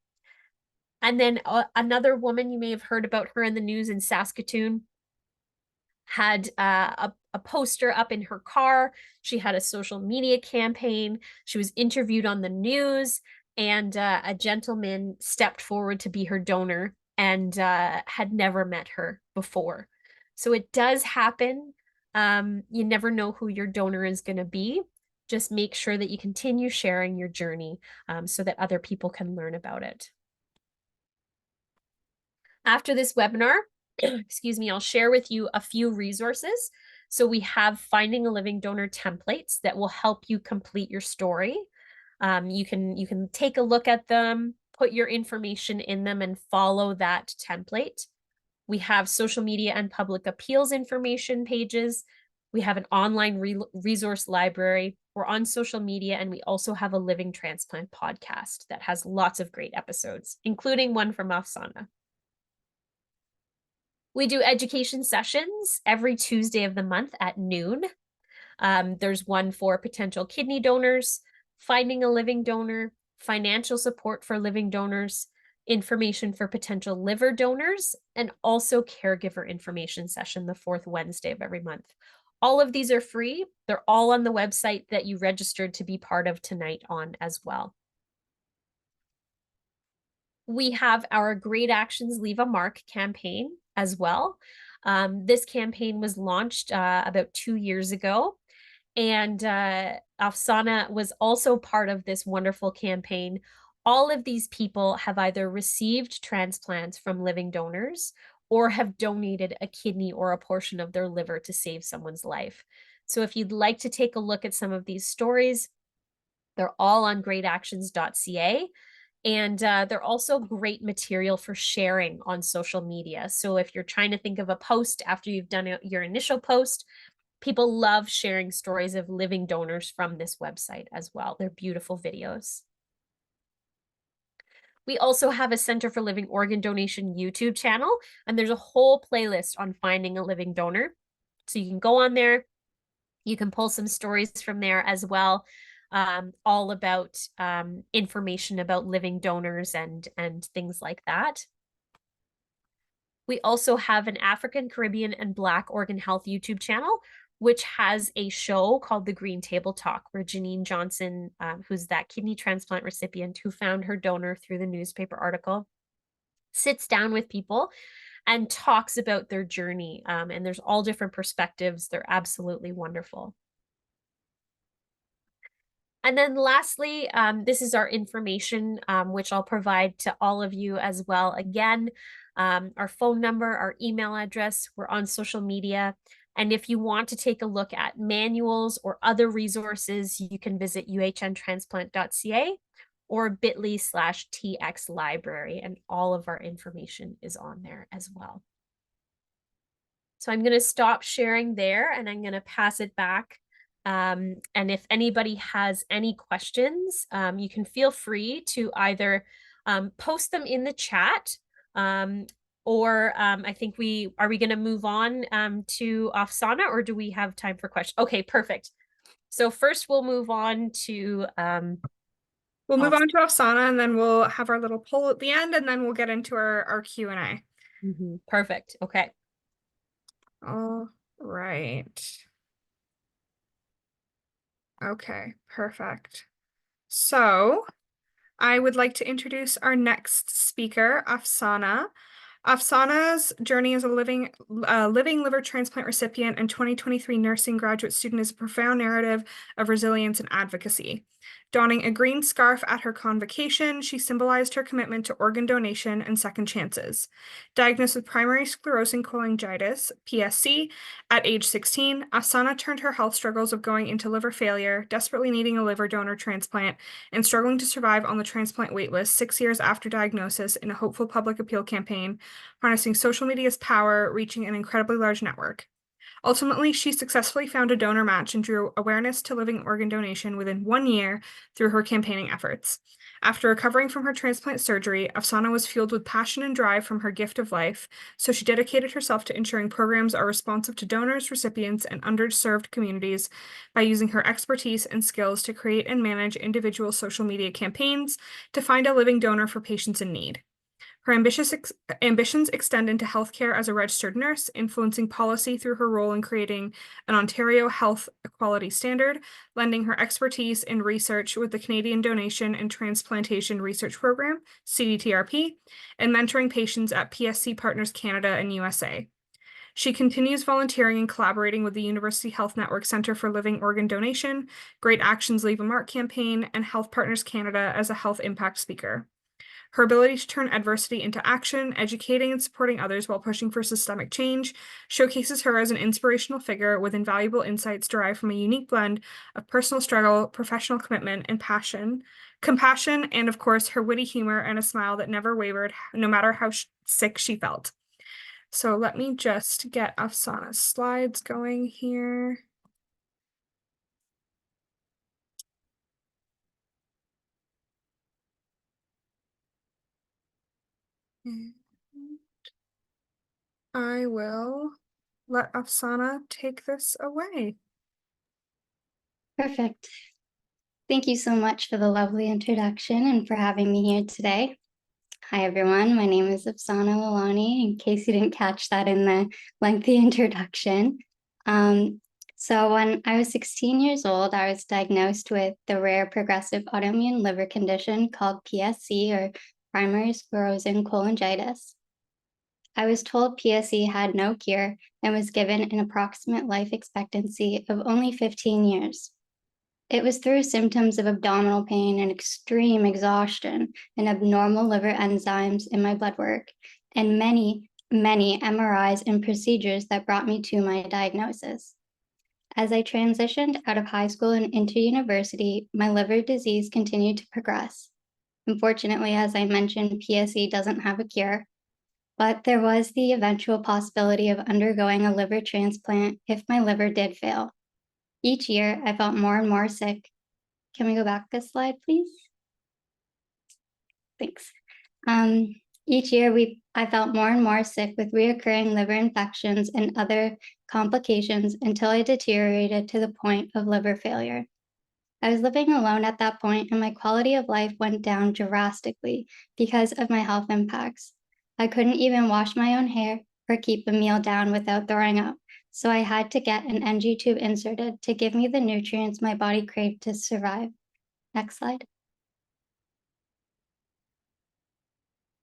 And then another woman, you may have heard about her in the news in Saskatoon, had a poster up in her car. She had a social media campaign. She was interviewed on the news, and a gentleman stepped forward to be her donor and had never met her before. So it does happen. You never know who your donor is going to be. Just make sure that you continue sharing your journey so that other people can learn about it. After this webinar, excuse me, I'll share with you a few resources. So we have Finding a Living Donor templates that will help you complete your story. You can take a look at them, put your information in them, and follow that template. We have social media and public appeals information pages. We have an online resource library. We're on social media, and we also have a Living Transplant podcast that has lots of great episodes, including one from Afsana. We do education sessions every Tuesday of the month at noon. There's one for potential kidney donors, finding a living donor, financial support for living donors, information for potential liver donors, and also caregiver information session the fourth Wednesday of every month. All of these are free. They're all on the website that you registered to be part of tonight on as well. We have our Great Actions Leave a Mark campaign as well. This campaign was launched about 2 years ago, and Afsana was also part of this wonderful campaign. All of these people have either received transplants from living donors or have donated a kidney or a portion of their liver to save someone's life. So if you'd like to take a look at some of these stories, they're all on greatactions.ca. And they're also great material for sharing on social media. So if you're trying to think of a post after you've done your initial post, people love sharing stories of living donors from this website as well. They're beautiful videos. We also have a Center for Living Organ Donation YouTube channel, and there's a whole playlist on finding a living donor. So you can go on there. You can pull some stories from there as well, all about information about living donors and things like that. We also have an African, Caribbean, and Black organ health YouTube channel, which has a show called The Green Table Talk, where Janine Johnson, who's that kidney transplant recipient who found her donor through the newspaper article, sits down with people and talks about their journey. And there's all different perspectives. They're absolutely wonderful. And then lastly, this is our information, which I'll provide to all of you as well. Again, our phone number, our email address, we're on social media. And if you want to take a look at manuals or other resources, you can visit uhnTransplant.ca or bit.ly/TX library, and all of our information is on there as well. So I'm going to stop sharing there and I'm going to pass it back. And if anybody has any questions, you can feel free to either post them in the chat, or I think are we going to move on to Afsana, or do we have time for questions? Okay, perfect. So first we'll move on to
We'll move on to Afsana, and then we'll have our little poll at the end, and then we'll get into our Q&A.
Perfect. Okay.
All right. Okay, perfect. So I would like to introduce our next speaker, Afsana. Afsana's journey as a living liver transplant recipient and 2023 nursing graduate student is a profound narrative of resilience and advocacy. Donning a green scarf at her convocation, she symbolized her commitment to organ donation and second chances. Diagnosed with primary sclerosing cholangitis, PSC, at age 16, Afsana turned her health struggles of going into liver failure, desperately needing a liver donor transplant, and struggling to survive on the transplant waitlist 6 years after diagnosis in a hopeful public appeal campaign, harnessing social media's power, reaching an incredibly large network. Ultimately, she successfully found a donor match and drew awareness to living organ donation within 1 year through her campaigning efforts. After recovering from her transplant surgery, Afsana was fueled with passion and drive from her gift of life, so she dedicated herself to ensuring programs are responsive to donors, recipients, and underserved communities by using her expertise and skills to create and manage individual social media campaigns to find a living donor for patients in need. Her ambitions extend into healthcare as a registered nurse, influencing policy through her role in creating an Ontario health equality standard, lending her expertise in research with the Canadian Donation and Transplantation Research Program, CDTRP, and mentoring patients at PSC Partners Canada and USA. She continues volunteering and collaborating with the University Health Network Centre for Living Organ Donation, Great Actions Leave a Mark campaign, and Health Partners Canada as a health impact speaker. Her ability to turn adversity into action, educating and supporting others while pushing for systemic change, showcases her as an inspirational figure with invaluable insights derived from a unique blend of personal struggle, professional commitment, and compassion, and of course, her witty humor and a smile that never wavered, no matter how sick she felt. So let me just get Afsana's slides going here. I will let Afsana take this away.
Perfect. Thank you so much for the lovely introduction and for having me here today. Hi, everyone. My name is Afsana Lalani, in case you didn't catch that in the lengthy introduction. So when I was 16 years old, I was diagnosed with the rare progressive autoimmune liver condition called PSC, or primary sclerosing cholangitis. I was told PSC had no cure and was given an approximate life expectancy of only 15 years. It was through symptoms of abdominal pain and extreme exhaustion and abnormal liver enzymes in my blood work, and many MRIs and procedures that brought me to my diagnosis. As I transitioned out of high school and into university, my liver disease continued to progress. Unfortunately, as I mentioned, PSC doesn't have a cure, but there was the eventual possibility of undergoing a liver transplant if my liver did fail. Each year, I felt more and more sick. Can we go back a slide, please? Thanks. Each year, I felt more and more sick with reoccurring liver infections and other complications until I deteriorated to the point of liver failure. I was living alone at that point, and my quality of life went down drastically because of my health impacts. I couldn't even wash my own hair or keep a meal down without throwing up, so I had to get an NG tube inserted to give me the nutrients my body craved to survive. Next slide.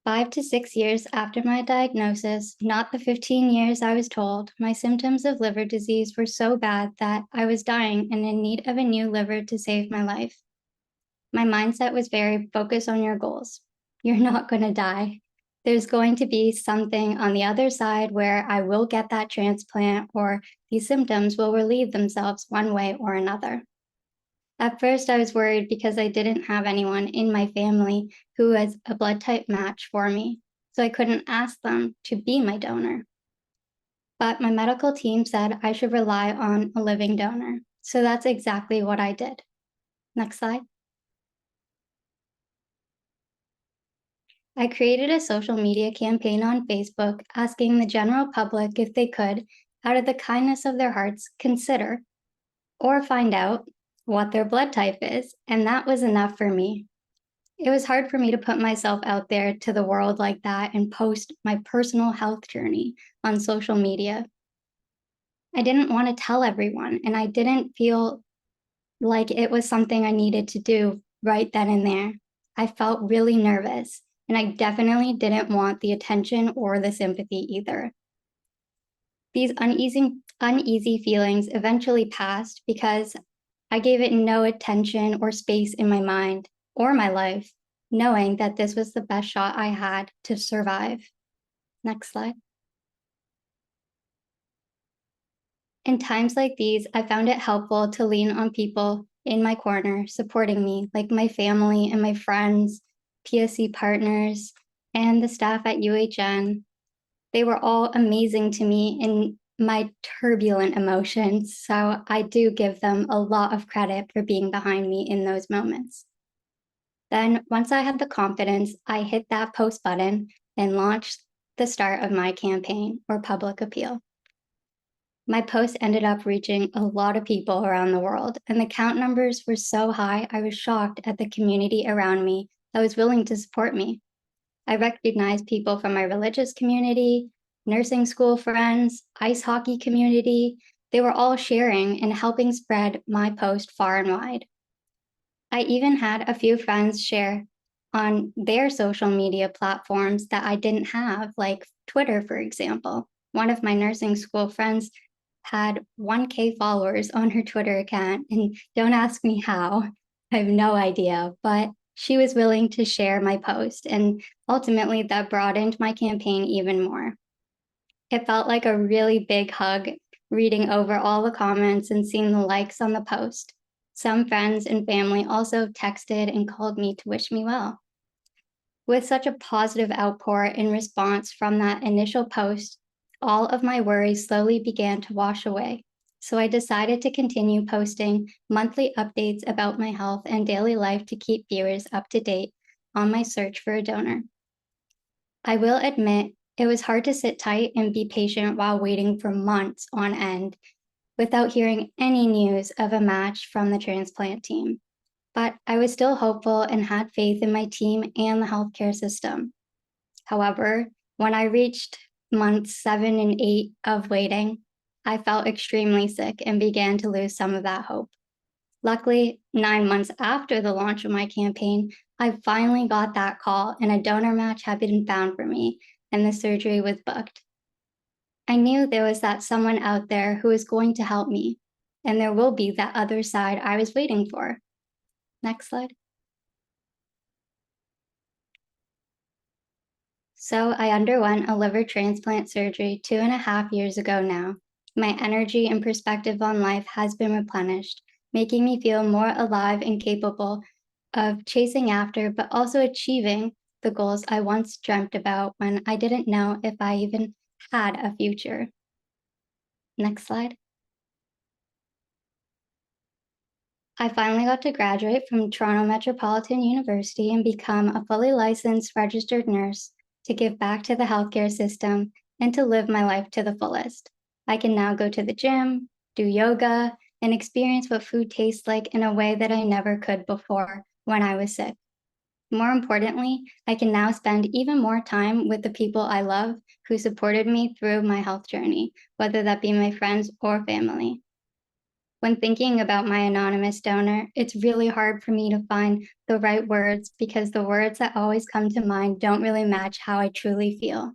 5 to 6 years after my diagnosis, not the 15 years I was told, my symptoms of liver disease were so bad that I was dying and in need of a new liver to save my life. My mindset was very focus on your goals. You're not going to die. There's going to be something on the other side where I will get that transplant, or these symptoms will relieve themselves one way or another. At first, I was worried because I didn't have anyone in my family who was a blood type match for me, so I couldn't ask them to be my donor. But my medical team said I should rely on a living donor, so that's exactly what I did. Next slide. I created a social media campaign on Facebook asking the general public if they could, out of the kindness of their hearts, consider or find out what their blood type is, and that was enough for me. It was hard for me to put myself out there to the world like that and post my personal health journey on social media. I didn't want to tell everyone, and I didn't feel like it was something I needed to do right then and there. I felt really nervous, and I definitely didn't want the attention or the sympathy either. These uneasy feelings eventually passed because I gave it no attention or space in my mind or my life, knowing that this was the best shot I had to survive. Next slide. In times like these, I found it helpful to lean on people in my corner supporting me, like my family and my friends, PSC partners, and the staff at UHN. They were all amazing to me in my turbulent emotions, so I do give them a lot of credit for being behind me in those moments. Then, once I had the confidence, I hit that post button and launched the start of my campaign or public appeal. My post ended up reaching a lot of people around the world, and the count numbers were so high, I was shocked at the community around me that was willing to support me. I recognized people from my religious community, nursing school friends, ice hockey community. They were all sharing and helping spread my post far and wide. I even had a few friends share on their social media platforms that I didn't have, like Twitter, for example. One of my nursing school friends had 1K followers on her Twitter account, and don't ask me how. I have no idea, but she was willing to share my post, and ultimately that broadened my campaign even more. It felt like a really big hug reading over all the comments and seeing the likes on the post. Some friends and family also texted and called me to wish me well. With such a positive outpour in response from that initial post, all of my worries slowly began to wash away. So I decided to continue posting monthly updates about my health and daily life to keep viewers up to date on my search for a donor. I will admit it was hard to sit tight and be patient while waiting for months on end without hearing any news of a match from the transplant team. But I was still hopeful and had faith in my team and the healthcare system. However, when I reached months 7 and 8 of waiting, I felt extremely sick and began to lose some of that hope. Luckily, 9 months after the launch of my campaign, I finally got that call and a donor match had been found for me, and the surgery was booked. I knew there was that someone out there who was going to help me, and there will be that other side I was waiting for. Next slide. So I underwent a liver transplant surgery 2.5 years ago now. My energy and perspective on life has been replenished, making me feel more alive and capable of chasing after, but also achieving the goals I once dreamt about when I didn't know if I even had a future. Next slide. I finally got to graduate from Toronto Metropolitan University and become a fully licensed registered nurse to give back to the healthcare system and to live my life to the fullest. I can now go to the gym, do yoga, and experience what food tastes like in a way that I never could before when I was sick. More importantly, I can now spend even more time with the people I love who supported me through my health journey, whether that be my friends or family. When thinking about my anonymous donor, it's really hard for me to find the right words because the words that always come to mind don't really match how I truly feel.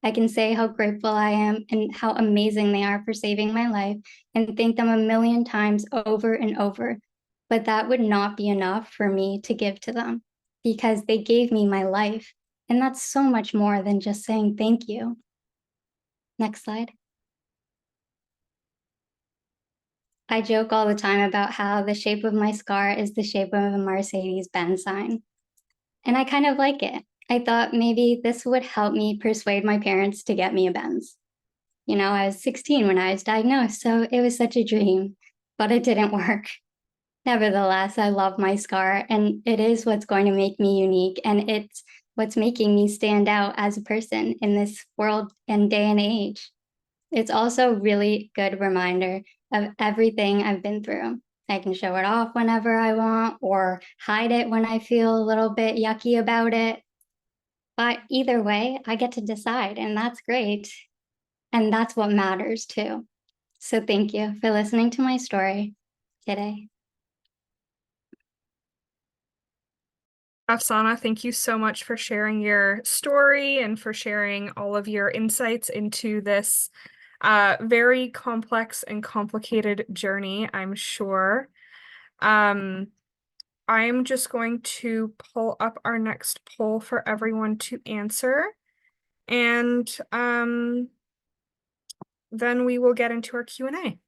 I can say how grateful I am and how amazing they are for saving my life and thank them a million times over and over, but that would not be enough for me to give to them because they gave me my life, and that's so much more than just saying thank you. Next slide. I joke all the time about how the shape of my scar is the shape of a Mercedes-Benz sign. And I kind of like it. I thought maybe this would help me persuade my parents to get me a Benz. You know, I was 16 when I was diagnosed, so it was such a dream, but it didn't work. Nevertheless, I love my scar, and it is what's going to make me unique, and it's what's making me stand out as a person in this world and day and age. It's also a really good reminder of everything I've been through. I can show it off whenever I want or hide it when I feel a little bit yucky about it. But either way, I get to decide, and that's great. And that's what matters too. So thank you for listening to my story today.
Afsana, thank you so much for sharing your story and for sharing all of your insights into this very complex and complicated journey, I'm sure. I'm just going to pull up our next poll for everyone to answer. And then we will get into our Q&A.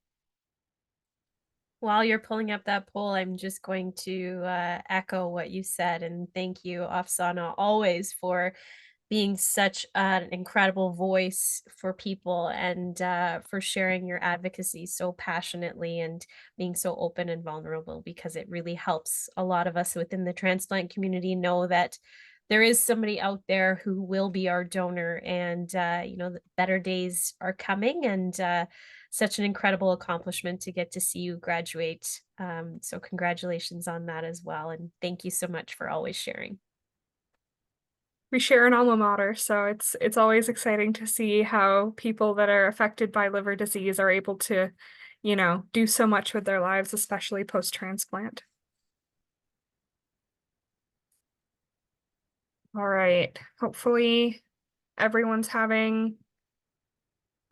While you're pulling up that poll, I'm just going to echo what you said, and thank you, Afsana, always for being such an incredible voice for people and for sharing your advocacy so passionately and being so open and vulnerable, because it really helps a lot of us within the transplant community know that there is somebody out there who will be our donor, and you know, better days are coming, and such an incredible accomplishment to get to see you graduate. So congratulations on that as well. And thank you so much for always sharing.
We share an alma mater, so it's always exciting to see how people that are affected by liver disease are able to, you know, do so much with their lives, especially post-transplant. All right, hopefully everyone's having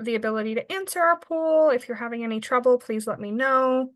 the ability to answer our poll. If you're having any trouble, please let me know.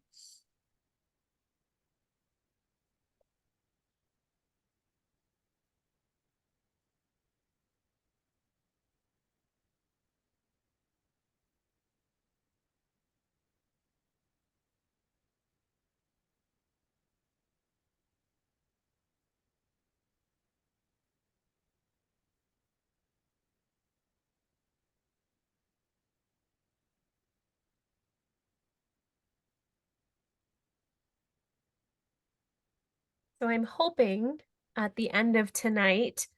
So I'm hoping at the end of tonight,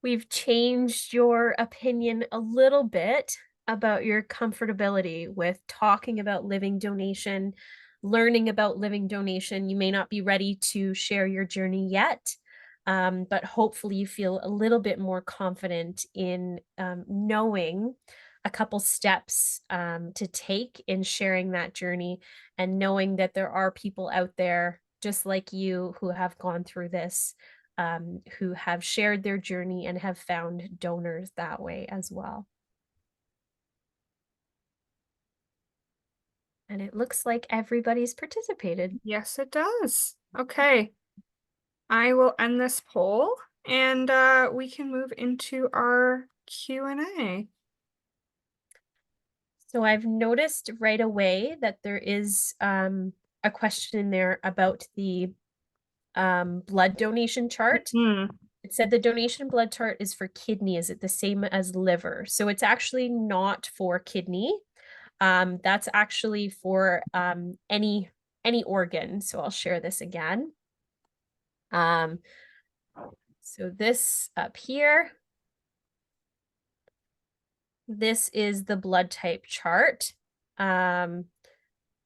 we've changed your opinion a little bit about your comfortability with talking about living donation, learning about living donation. You may not be ready to share your journey yet, but hopefully you feel a little bit more confident in knowing a couple steps to take in sharing that journey, and knowing that there are people out there just like you who have gone through this, who have shared their journey and have found donors that way as well. And it looks like everybody's participated.
Yes, it does. Okay. I will end this poll and we can move into our Q&A.
So I've noticed right away that there is a question in there about the blood donation chart. It said the donation blood chart is for kidney. Is it the same as liver? So it's actually not for kidney. That's actually for any organ. So I'll share this again. So this up here, this is the blood type chart.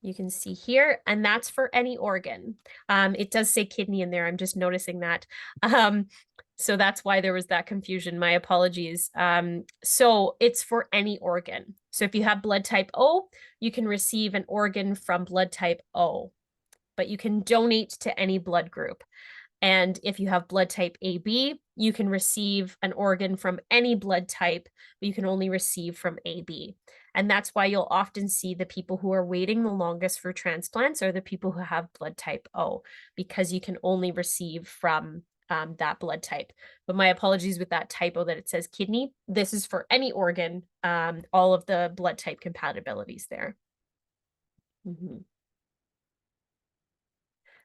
You can see here, and that's for any organ. It does say kidney in there. I'm just noticing that. So that's why there was that confusion. My apologies. So it's for any organ. So if you have blood type O, you can receive an organ from blood type O, but you can donate to any blood group. And if you have blood type AB, you can receive an organ from any blood type, but you can only receive from AB. And that's why you'll often see the people who are waiting the longest for transplants are the people who have blood type O, because you can only receive from that blood type. But my apologies with that typo that it says kidney. This is for any organ, all of the blood type compatibilities there.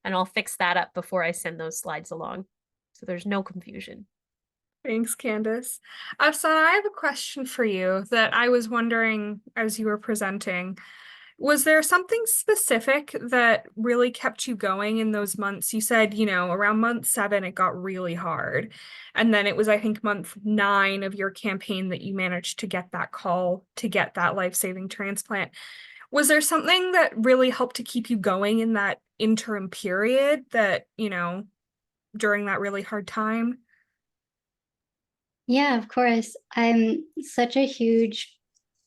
And I'll fix that up before I send those slides along, so there's no confusion.
Thanks, Candace. Afsana, I have a question for you that I was wondering as you were presenting. Was there something specific that really kept you going in those months? You said, you know, around month 7, it got really hard. And then it was, I think, month 9 of your campaign that you managed to get that call to get that life-saving transplant. Was there something that really helped to keep you going in that interim period that, you know, during that really hard time?
Yeah, of course. I'm such a huge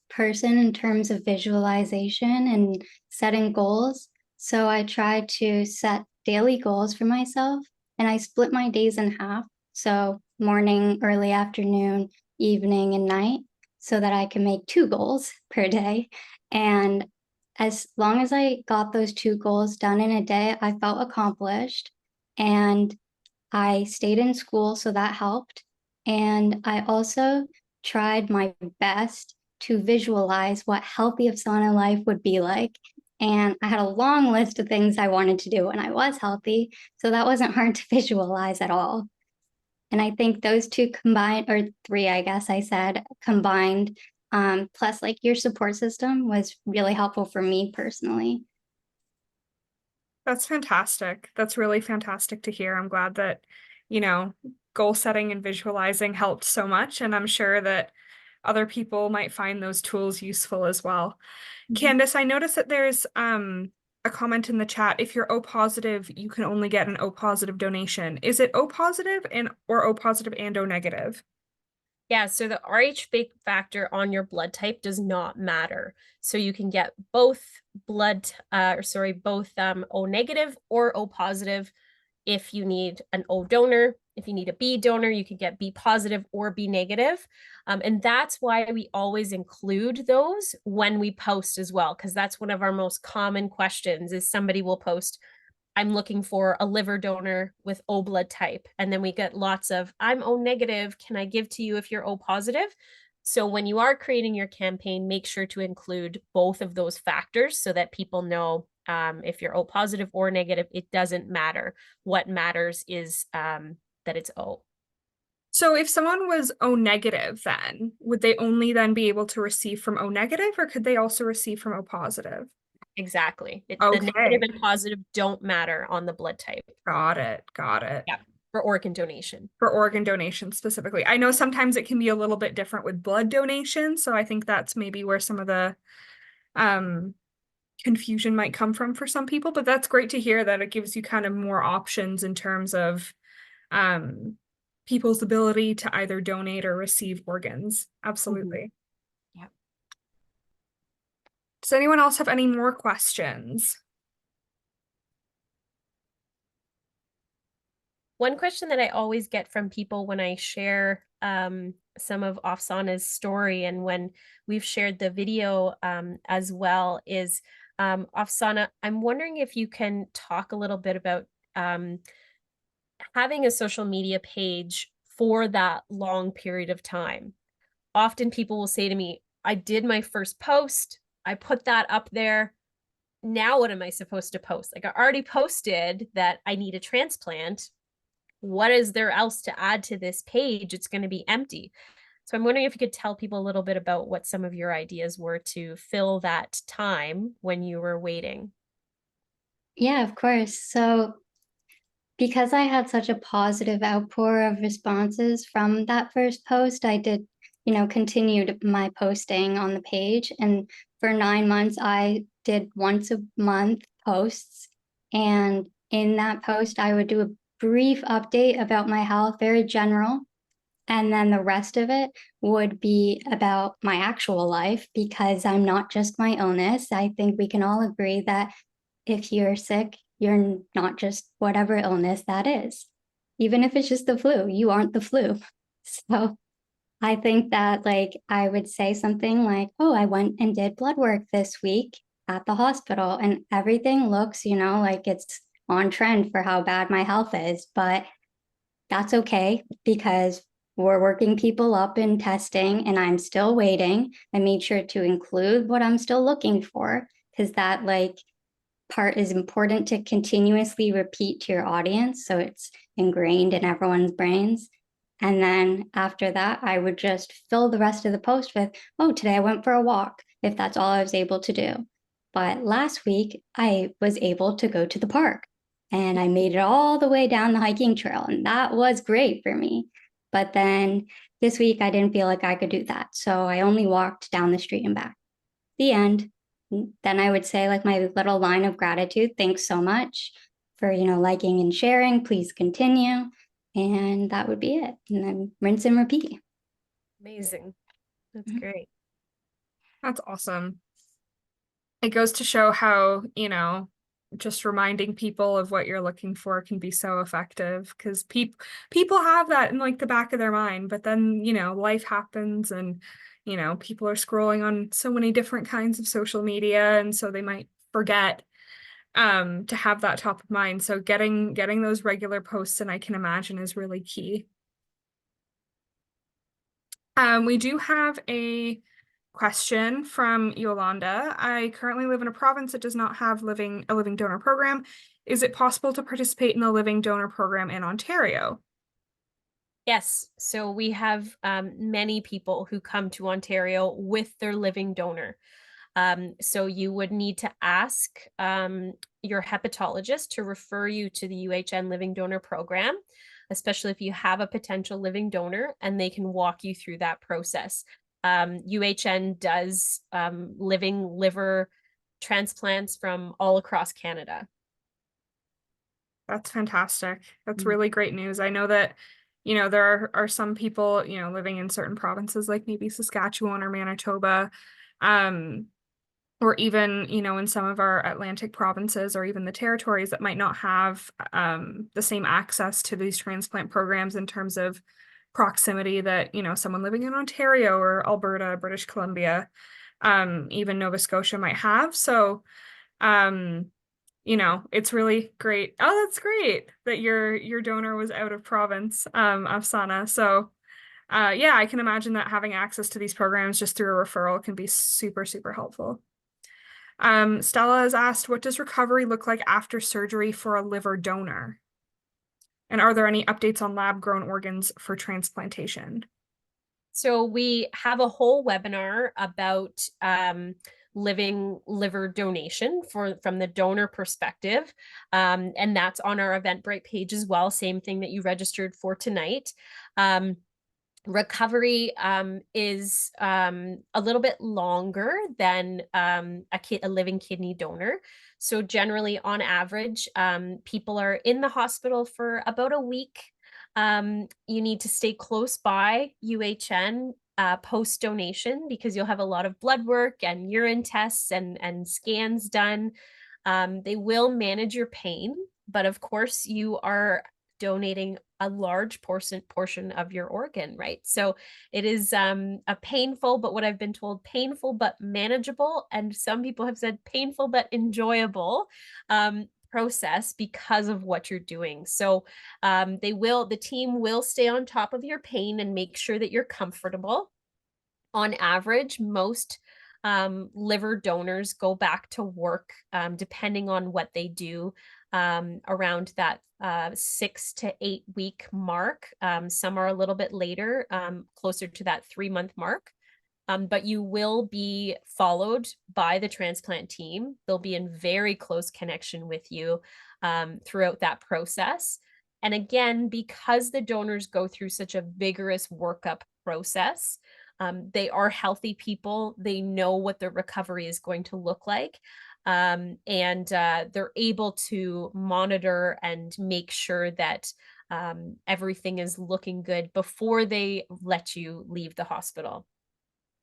person in terms of visualization and setting goals. So I try to set daily goals for myself, and I split my days in half. So morning, early afternoon, evening, and night, so that I can make 2 goals per day. And as long as I got those 2 goals done in a day, I felt accomplished. And I stayed in school, so that helped. And I also tried my best to visualize what healthy Afsana life would be like. And I had a long list of things I wanted to do when I was healthy, so that wasn't hard to visualize at all. And I think those 2 combined, or 3, I guess I said, combined, plus like your support system was really helpful for me personally.
That's fantastic. That's really fantastic to hear. I'm glad that, you know, goal setting and visualizing helped so much. And I'm sure that other people might find those tools useful as well. Candace, I noticed that there's a comment in the chat. If you're O positive, you can only get an O positive donation. Is it O positive or O positive and O negative?
Yeah, so the Rh factor on your blood type does not matter. So you can get both both O negative or O positive. If you need an O donor, if you need a B donor, you can get B positive or B negative. And that's why we always include those when we post as well, because that's one of our most common questions is somebody will post, I'm looking for a liver donor with O blood type. And then we get lots of, I'm O negative. Can I give to you if you're O positive? So when you are creating your campaign, make sure to include both of those factors so that people know if you're O positive or negative, it doesn't matter. What matters is that it's O.
So if someone was O negative, then would they only then be able to receive from O negative, or could they also receive from O positive?
Exactly. The
Okay.
negative and positive don't matter on the blood type.
Got it.
Yeah, for organ donation.
For organ donation specifically. I know sometimes it can be a little bit different with blood donation, so I think that's maybe where some of the confusion might come from for some people, but that's great to hear that it gives you kind of more options in terms of people's ability to either donate or receive organs. Absolutely.
Yeah.
Does anyone else have any more questions?
One question that I always get from people when I share some of Afsana's story, and when we've shared the video as well, is Afsana, I'm wondering if you can talk a little bit about having a social media page for that long period of time. Often people will say to me, I did my first post, I put that up there. Now what am I supposed to post? Like, I already posted that I need a transplant. What is there else to add to this page? It's going to be empty. So I'm wondering if you could tell people a little bit about what some of your ideas were to fill that time when you were waiting.
Yeah, of course. So because I had such a positive outpour of responses from that first post, I did, continued my posting on the page. And for 9 months, I did once a month posts. And in that post, I would do a brief update about my health, very general. And then the rest of it would be about my actual life, because I'm not just my illness. I think we can all agree that if you're sick, you're not just whatever illness that is. Even if it's just the flu, you aren't the flu. So I think that, like, I would say something like, oh, I went and did blood work this week at the hospital, and everything looks, like it's on trend for how bad my health is. But that's okay, because we're working people up in testing and I'm still waiting. I made sure to include what I'm still looking for, because that, like, part is important to continuously repeat to your audience so it's ingrained in everyone's brains. And then after that, I would just fill the rest of the post with, oh, today I went for a walk, if that's all I was able to do. But last week, I was able to go to the park and I made it all the way down the hiking trail, and that was great for me. But then this week, I didn't feel like I could do that. So I only walked down the street and back. The end. Then I would say, like, my little line of gratitude. Thanks so much for, liking and sharing. Please continue. And that would be it. And then rinse and repeat.
Amazing. That's
Mhm.
great.
That's awesome. It goes to show how, just reminding people of what you're looking for can be so effective, because people have that in like the back of their mind, but then, life happens and, people are scrolling on so many different kinds of social media, and so they might forget to have that top of mind. So getting those regular posts, and I can imagine, is really key. We do have a question from Yolanda. I currently live in a province that does not have a living donor program. Is it possible to participate in the living donor program in Ontario?
Yes, so we have many people who come to Ontario with their living donor. So you would need to ask your hepatologist to refer you to the UHN Living Donor Program, especially if you have a potential living donor, and they can walk you through that process. UHN does living liver transplants from all across Canada.
That's fantastic. That's really great news. I know that, there are some people, living in certain provinces like maybe Saskatchewan or Manitoba, or even, in some of our Atlantic provinces or even the territories that might not have the same access to these transplant programs in terms of proximity that, someone living in Ontario or Alberta, British Columbia, even Nova Scotia might have. So, it's really great. Oh, that's great that your donor was out of province, Afsana. So, yeah, I can imagine that having access to these programs just through a referral can be super, super helpful. Stella has asked, what does recovery look like after surgery for a liver donor? And are there any updates on lab-grown organs for transplantation?
So we have a whole webinar about living liver donation from the donor perspective. And that's on our Eventbrite page as well. Same thing that you registered for tonight. Recovery is a little bit longer than a living kidney donor. So generally, on average, people are in the hospital for about a week You need to stay close by UHN post donation, because you'll have a lot of blood work and urine tests and scans done. They will manage your pain, but of course you are donating a large portion of your organ, right? So it is a painful, but what I've been told, painful but manageable, and some people have said painful but enjoyable process because of what you're doing. So the team will stay on top of your pain and make sure that you're comfortable. On average, most liver donors go back to work, depending on what they do, around that 6 to 8 week mark. Some are a little bit later, closer to that 3-month mark. But you will be followed by the transplant team. They'll be in very close connection with you throughout that process. And again, because the donors go through such a vigorous workup process, they are healthy people. They know what their recovery is going to look like. And they're able to monitor and make sure that everything is looking good before they let you leave the hospital.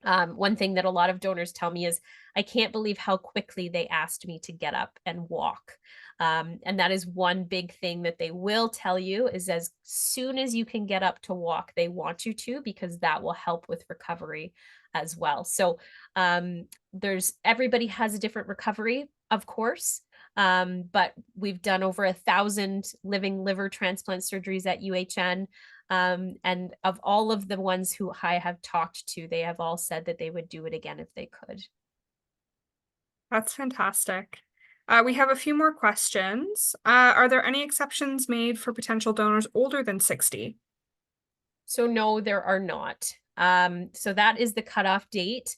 One thing that a lot of donors tell me is, I can't believe how quickly they asked me to get up and walk. And that is one big thing that they will tell you, is as soon as you can get up to walk, they want you to, because that will help with recovery as well. So everybody has a different recovery, of course. But we've done over 1,000 living liver transplant surgeries at UHN. And of all of the ones who I have talked to, they have all said that they would do it again if they could.
That's fantastic. We have a few more questions. Are there any exceptions made for potential donors older than 60?
So no, there are not. So that is the cutoff date.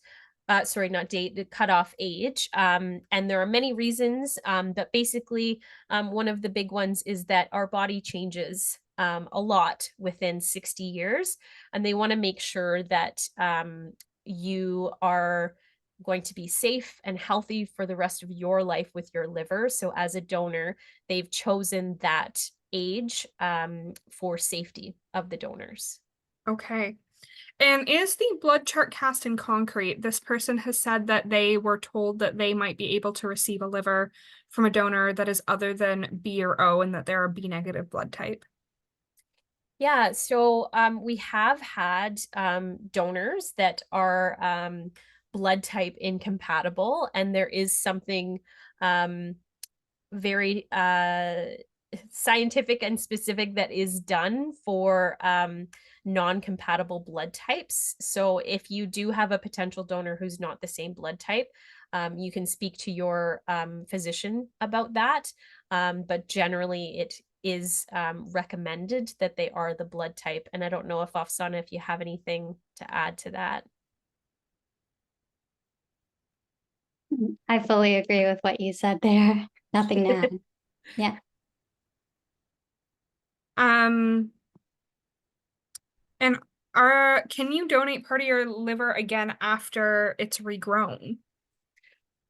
Sorry, not date, the cutoff age. And there are many reasons, but basically one of the big ones is that our body changes a lot within 60 years. And they want to make sure that you are going to be safe and healthy for the rest of your life with your liver. So as a donor, they've chosen that age for safety of the donors.
Okay. And is the blood chart cast in concrete? This person has said that they were told that they might be able to receive a liver from a donor that is other than B or O, and that they're a B negative blood type.
Yeah, so we have had donors that are blood type incompatible, and there is something very scientific and specific that is done for non-compatible blood types. So if you do have a potential donor who's not the same blood type, you can speak to your physician about that. But generally it is recommended that they are the blood type. And I don't know if Afsana, if you have anything to add to that.
I fully agree with what you said there. Nothing to add. Yeah.
And can you donate part of your liver again after it's regrown?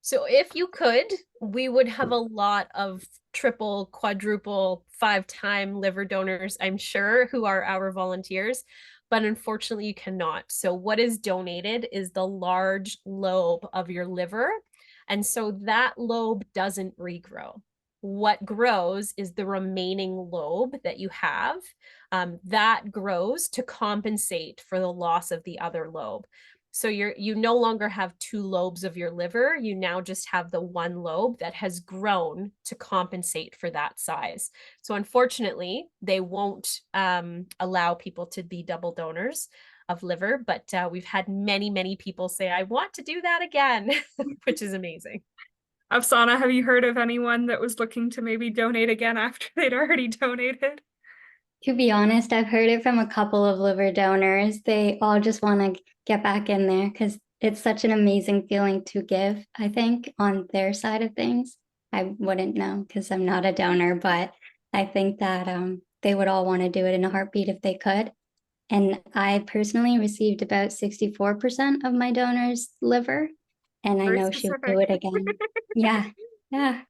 So if you could, we would have a lot of triple, quadruple, 5-time liver donors, I'm sure, who are our volunteers, but unfortunately you cannot. So what is donated is the large lobe of your liver. And so that lobe doesn't regrow. What grows is the remaining lobe that you have. That grows to compensate for the loss of the other lobe. So you no longer have 2 lobes of your liver. You now just have the 1 lobe that has grown to compensate for that size. So unfortunately, they won't allow people to be double donors of liver, but we've had many, many people say, I want to do that again, which is amazing.
Afsana, have you heard of anyone that was looking to maybe donate again after they'd already donated?
To be honest, I've heard it from a couple of liver donors. They all just want to get back in there because it's such an amazing feeling to give, I think, on their side of things. I wouldn't know because I'm not a donor, but I think that they would all want to do it in a heartbeat if they could. And I personally received about 64% of my donor's liver, and I
Very
know she would do
specific.
it again. Yeah, yeah.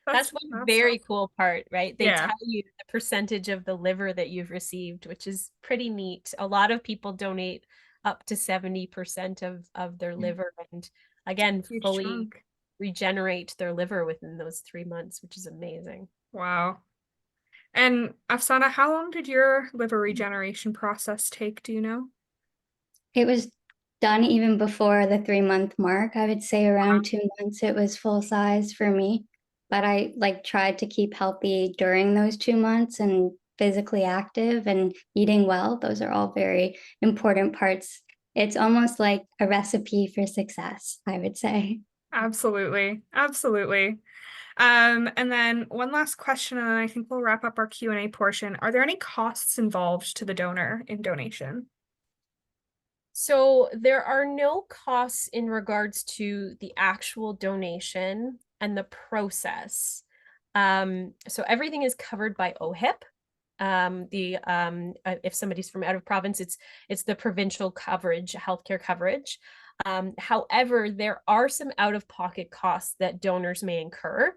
That's
That's
one
fantastic.
very cool part, right? They
Yeah.
tell you the percentage of the liver that you've received, which is pretty neat. A lot of people donate up to 70% of their liver and again,
Huge
fully
chunk.
regenerate their liver within those 3 months, which is amazing.
Wow. And Afsana, how long did your liver regeneration process take? Do you know?
It was done even before the 3 month mark. I would say around 2 months it was full size for me. But I like tried to keep healthy during those 2 months and physically active and eating well. Those are all very important parts. It's almost like a recipe for success, I would say.
Absolutely. Absolutely. And then one last question, and then I think we'll wrap up our Q&A portion. Are there any costs involved to the donor in donation?
So there are no costs in regards to the actual donation and the process. So everything is covered by OHIP. If somebody's from out of province, it's the provincial coverage, healthcare coverage. However, there are some out-of-pocket costs that donors may incur.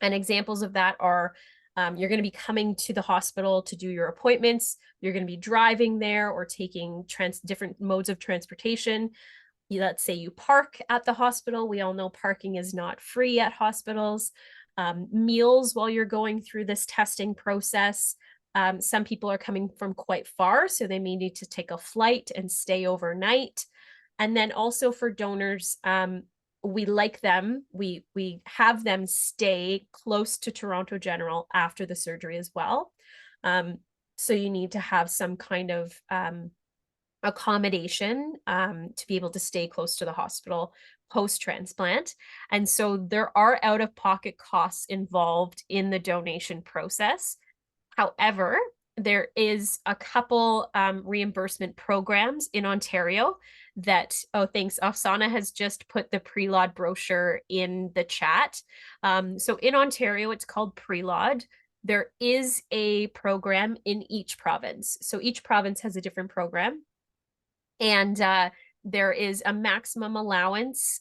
And examples of that are you're going to be coming to the hospital to do your appointments. You're going to be driving there or taking different modes of transportation. Let's say you park at the hospital. We all know parking is not free at hospitals. Meals while you're going through this testing process. Some people are coming from quite far, so they may need to take a flight and stay overnight. And then also for donors, we have them stay close to Toronto General after the surgery as well. So you need to have some kind of accommodation to be able to stay close to the hospital post-transplant. And so there are out-of-pocket costs involved in the donation process. However, there is a couple reimbursement programs in Ontario that, oh, thanks. Afsana has just put the Prelod brochure in the chat. So in Ontario, it's called Prelod. There is a program in each province. So each province has a different program. And there is a maximum allowance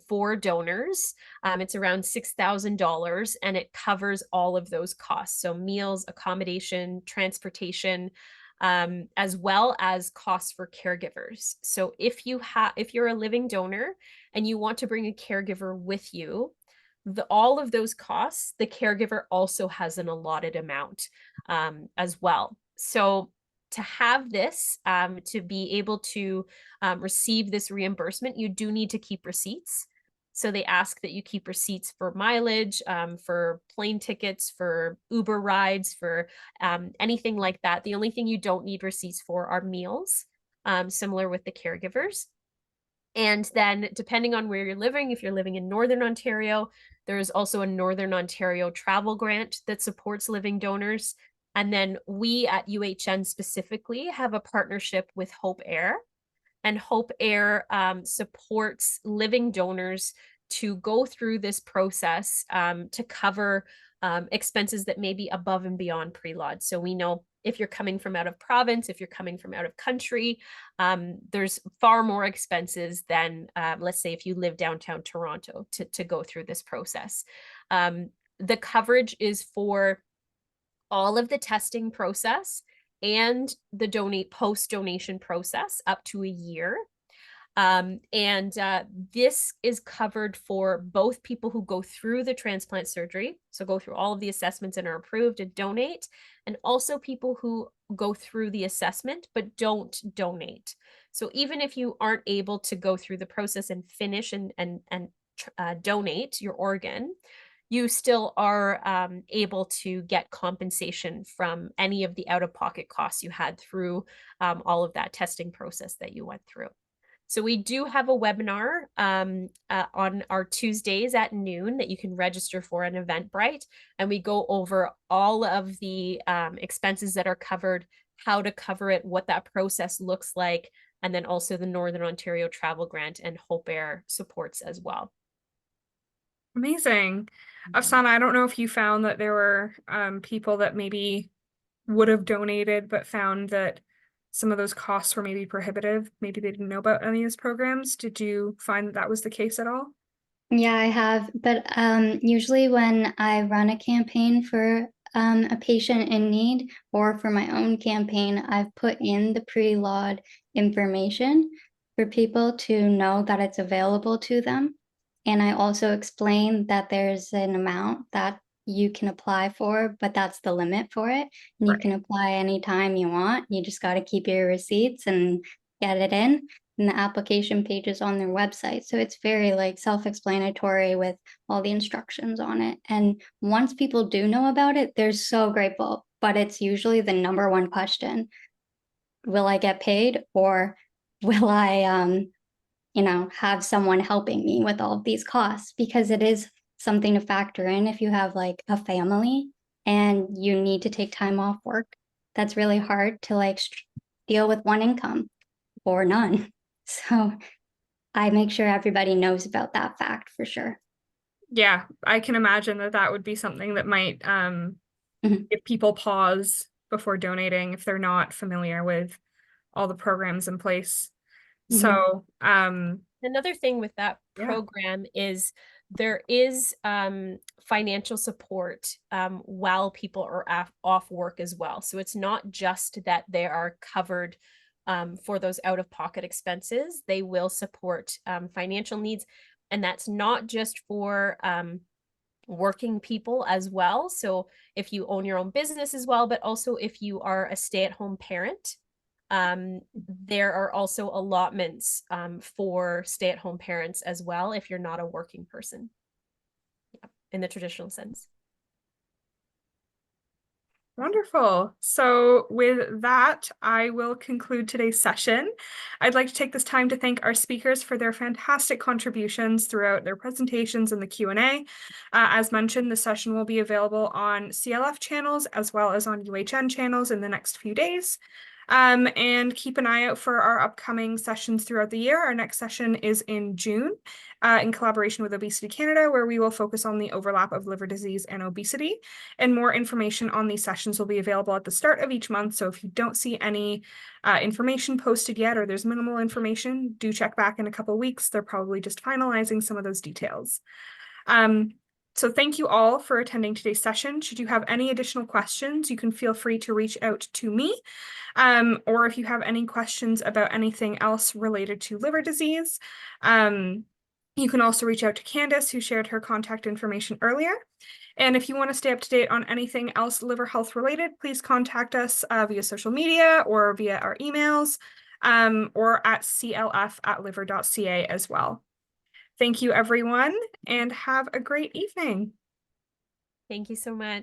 for donors. It's around $6,000 and it covers all of those costs. So meals, accommodation, transportation, as well as costs for caregivers. So if you're a living donor and you want to bring a caregiver with you, all of those costs, the caregiver also has an allotted amount as well. So to have this, to be able to receive this reimbursement, you do need to keep receipts. So they ask that you keep receipts for mileage, for plane tickets, for Uber rides, for anything like that. The only thing you don't need receipts for are meals, similar with the caregivers. And then depending on where you're living, if you're living in Northern Ontario, there is also a Northern Ontario travel grant that supports living donors. And then we at UHN specifically have a partnership with Hope Air. And Hope Air supports living donors to go through this process to cover expenses that may be above and beyond Prelod. So we know if you're coming from out of province, if you're coming from out of country, there's far more expenses than, let's say, if you live downtown Toronto to go through this process. The coverage is for all of the testing process and the post-donation process up to a year. This is covered for both people who go through the transplant surgery, so go through all of the assessments and are approved to donate, and also people who go through the assessment but don't donate. So even if you aren't able to go through the process and finish and donate your organ, you still are able to get compensation from any of the out-of-pocket costs you had through all of that testing process that you went through. So we do have a webinar on our Tuesdays at noon that you can register for on Eventbrite, and we go over all of the expenses that are covered, how to cover it, what that process looks like, and then also the Northern Ontario Travel Grant and Hope Air supports as well.
Amazing. Afsana, I don't know if you found that there were people that maybe would have donated but found that some of those costs were maybe prohibitive. Maybe they didn't know about any of these programs. Did you find that was the case at all?
Yeah, I have, but usually when I run a campaign for a patient in need or for my own campaign, I've put in the pre-lawed information for people to know that it's available to them. And I also explain that there's an amount that you can apply for, but that's the limit for it. And you
Right.
can apply anytime you want. You just got to keep your receipts and get it in. And the application page is on their website. So it's very like self-explanatory with all the instructions on it. And once people do know about it, they're so grateful. But it's usually the number one question. Will I get paid, or will I have someone helping me with all of these costs? Because it is something to factor in if you have like a family and you need to take time off work. That's really hard to like deal with one income or none. So I make sure everybody knows about that fact for sure.
Yeah, I can imagine that that would be something that might
Mhm.
give people pause before donating if they're not familiar with all the programs in place.
Mhm.
So,
Another thing with that
yeah,
program is there is financial support while people are off work as well. So it's not just that they are covered for those out-of-pocket expenses. They will support financial needs, and that's not just for working people as well. So if you own your own business as well, but also if you are a stay-at-home parent, there are also allotments for stay-at-home parents as well if you're not a working person, yeah, in the traditional sense.
wonderful. So with that, I will conclude today's session. I'd like to take this time to thank our speakers for their fantastic contributions throughout their presentations and the Q&A. As mentioned, the session will be available on CLF channels as well as on UHN channels in the next few days. And keep an eye out for our upcoming sessions throughout the year. Our next session is in June, in collaboration with Obesity Canada, where we will focus on the overlap of liver disease and obesity. And more information on these sessions will be available at the start of each month. So if you don't see any information posted yet, or there's minimal information, do check back in a couple of weeks. They're probably just finalizing some of those details. So thank you all for attending today's session. Should you have any additional questions, you can feel free to reach out to me. Or if you have any questions about anything else related to liver disease, you can also reach out to Candace, who shared her contact information earlier. And if you want to stay up to date on anything else liver health related, please contact us via social media or via our emails, or at clf@liver.ca as well. Thank you, everyone, and have a great evening.
Thank you so much.